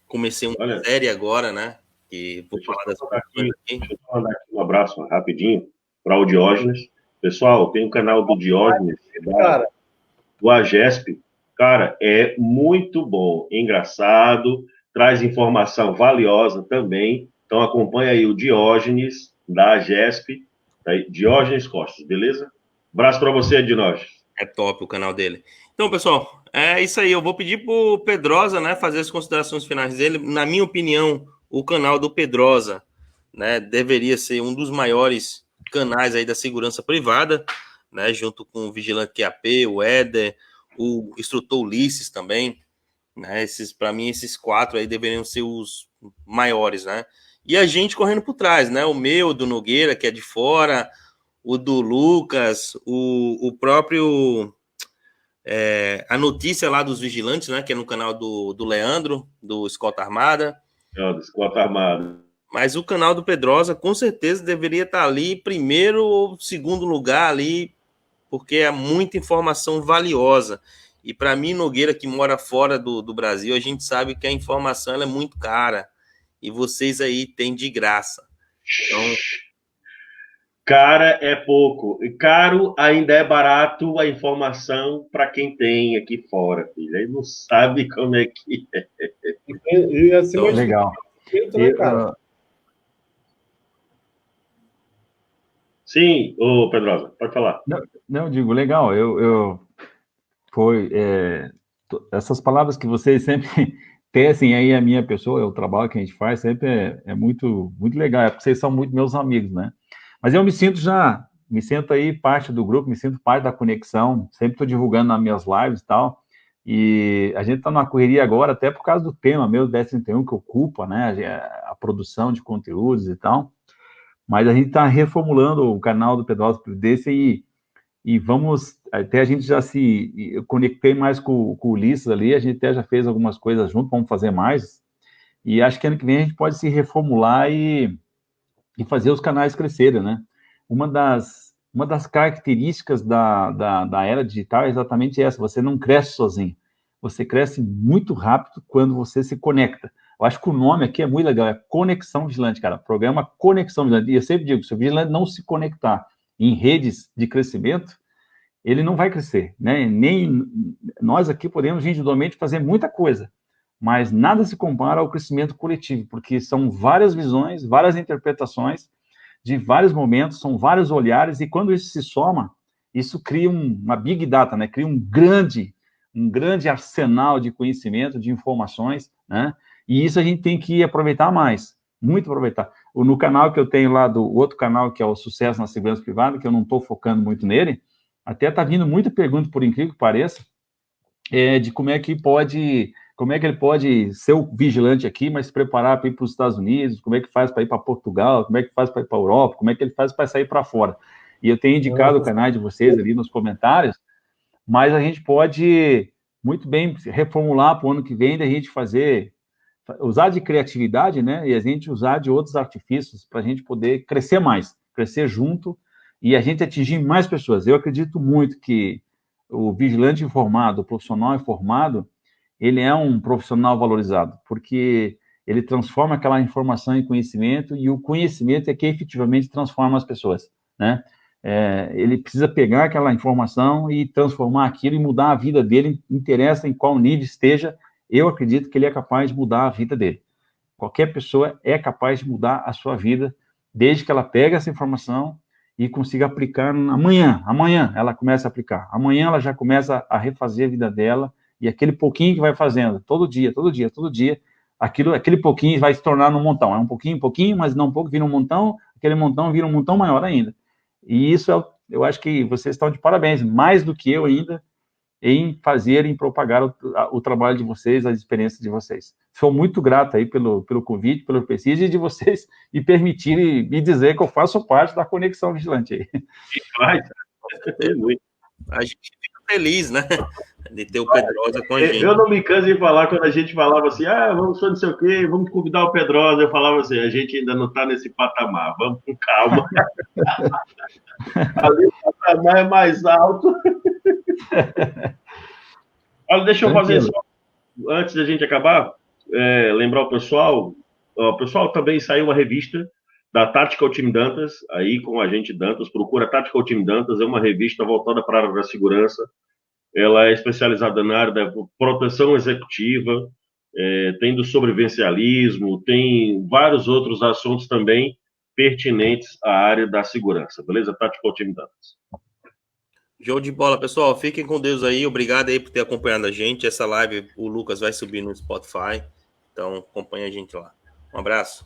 Comecei uma série agora, né? Que vou falar das coisas aqui. Deixa eu mandar aqui um abraço rapidinho para o Diógenes. Pessoal, tem um canal do Diógenes, do AGESP. Cara, é muito bom, engraçado, traz informação valiosa também. Então, acompanha aí o Diógenes, da AGESP, Diógenes Costas, beleza? Abraço para você, Diógenes. É top o canal dele. Então, pessoal, é isso aí. Eu vou pedir para o Pedrosa, né, fazer as considerações finais dele. Na minha opinião, o canal do Pedrosa, né, deveria ser um dos maiores canais aí da segurança privada, né, junto com o Vigilante QAP, o Éder, o instrutor Ulisses também, né, para mim esses 4 aí deveriam ser os maiores, né, e a gente correndo por trás, né, o meu, do Nogueira, que é de fora, o do Lucas, o próprio, a notícia lá dos vigilantes, né, que é no canal do Leandro, do Escolta Armada. Do Escolta Armada. Mas o canal do Pedrosa, com certeza, deveria estar ali, primeiro ou segundo lugar ali, porque é muita informação valiosa. E para mim, Nogueira, que mora fora do Brasil, a gente sabe que a informação ela é muito cara. E vocês aí têm de graça. Então... Cara é pouco. Caro ainda é barato a informação para quem tem aqui fora, filho. Aí não sabe como é que é. E assim, então, legal. Né, cara? Sim, ô Pedrosa, pode falar. Não, digo, legal, essas palavras que vocês sempre tecem aí a minha pessoa, o trabalho que a gente faz, sempre é muito, muito legal, porque vocês são muito meus amigos, né? Mas eu me sinto aí parte do grupo, me sinto parte da conexão, sempre estou divulgando nas minhas lives e tal, e a gente está numa correria agora, até por causa do tema meu, 1031, que ocupa, né, a produção de conteúdos e tal, mas a gente está reformulando o canal do Pedrosa desse e vamos, até a gente já eu conectei mais com o Ulisses ali, a gente até já fez algumas coisas junto, vamos fazer mais, E acho que ano que vem a gente pode se reformular e fazer os canais crescerem, né? Uma das características da era digital é exatamente essa: você não cresce sozinho, você cresce muito rápido quando você se conecta. Eu acho que o nome aqui é muito legal, é Conexão Vigilante, cara. Programa Conexão Vigilante. E eu sempre digo, se o vigilante não se conectar em redes de crescimento, ele não vai crescer, né? Nem nós aqui podemos individualmente fazer muita coisa, mas nada se compara ao crescimento coletivo, porque são várias visões, várias interpretações de vários momentos, são vários olhares, e quando isso se soma, isso cria uma big data, né? Cria um grande arsenal de conhecimento, de informações, né? E isso a gente tem que aproveitar mais, muito aproveitar. No canal que eu tenho lá, do outro canal, que é o Sucesso na Segurança Privada, que eu não estou focando muito nele, até está vindo muita pergunta, por incrível que pareça, de como é que ele pode ser o vigilante aqui, mas se preparar para ir para os Estados Unidos, como é que faz para ir para Portugal, como é que faz para ir para a Europa, como é que ele faz para sair para fora. E eu tenho indicado o canal de vocês ali nos comentários, mas a gente pode muito bem reformular para o ano que vem, da gente usar de criatividade, né, e a gente usar de outros artifícios para a gente poder crescer mais, crescer junto, e a gente atingir mais pessoas. Eu acredito muito que o vigilante informado, o profissional informado, ele é um profissional valorizado, porque ele transforma aquela informação em conhecimento, e o conhecimento é que efetivamente transforma as pessoas, né? Ele precisa pegar aquela informação e transformar aquilo e mudar a vida dele, interessa em qual nível esteja, eu acredito que ele é capaz de mudar a vida dele. Qualquer pessoa é capaz de mudar a sua vida, desde que ela pegue essa informação e consiga aplicar amanhã ela começa a aplicar, amanhã ela já começa a refazer a vida dela, e aquele pouquinho que vai fazendo, todo dia, aquele pouquinho vai se tornar um montão, é um pouquinho, mas não um pouco, vira um montão, aquele montão vira um montão maior ainda. E isso, eu acho que vocês estão de parabéns, mais do que eu ainda, em propagar o trabalho de vocês, as experiências de vocês. Sou muito grato aí pelo convite, pelo prestígio de vocês e permitirem me dizer que eu faço parte da Conexão Vigilante aí. A gente fica feliz, né, de ter o Pedrosa com a gente. Eu não me canso de falar, quando a gente falava assim, vamos não sei o quê, vamos convidar o Pedrosa, eu falava assim, a gente ainda não está nesse patamar, vamos com calma. Ali o patamar é mais alto. Olha, deixa eu fazer só, antes da gente acabar, lembrar o pessoal também saiu uma revista da Tactical Team Dantas, aí com o agente Dantas, procura Tactical Team Dantas, é uma revista voltada para a área da segurança, ela é especializada na área da proteção executiva, tem do sobrevivencialismo, tem vários outros assuntos também pertinentes à área da segurança, beleza? Tactical Team Dantas. Show de bola, pessoal. Fiquem com Deus aí. Obrigado aí por ter acompanhado a gente. Essa live o Lucas vai subir no Spotify. Então, acompanha a gente lá. Um abraço.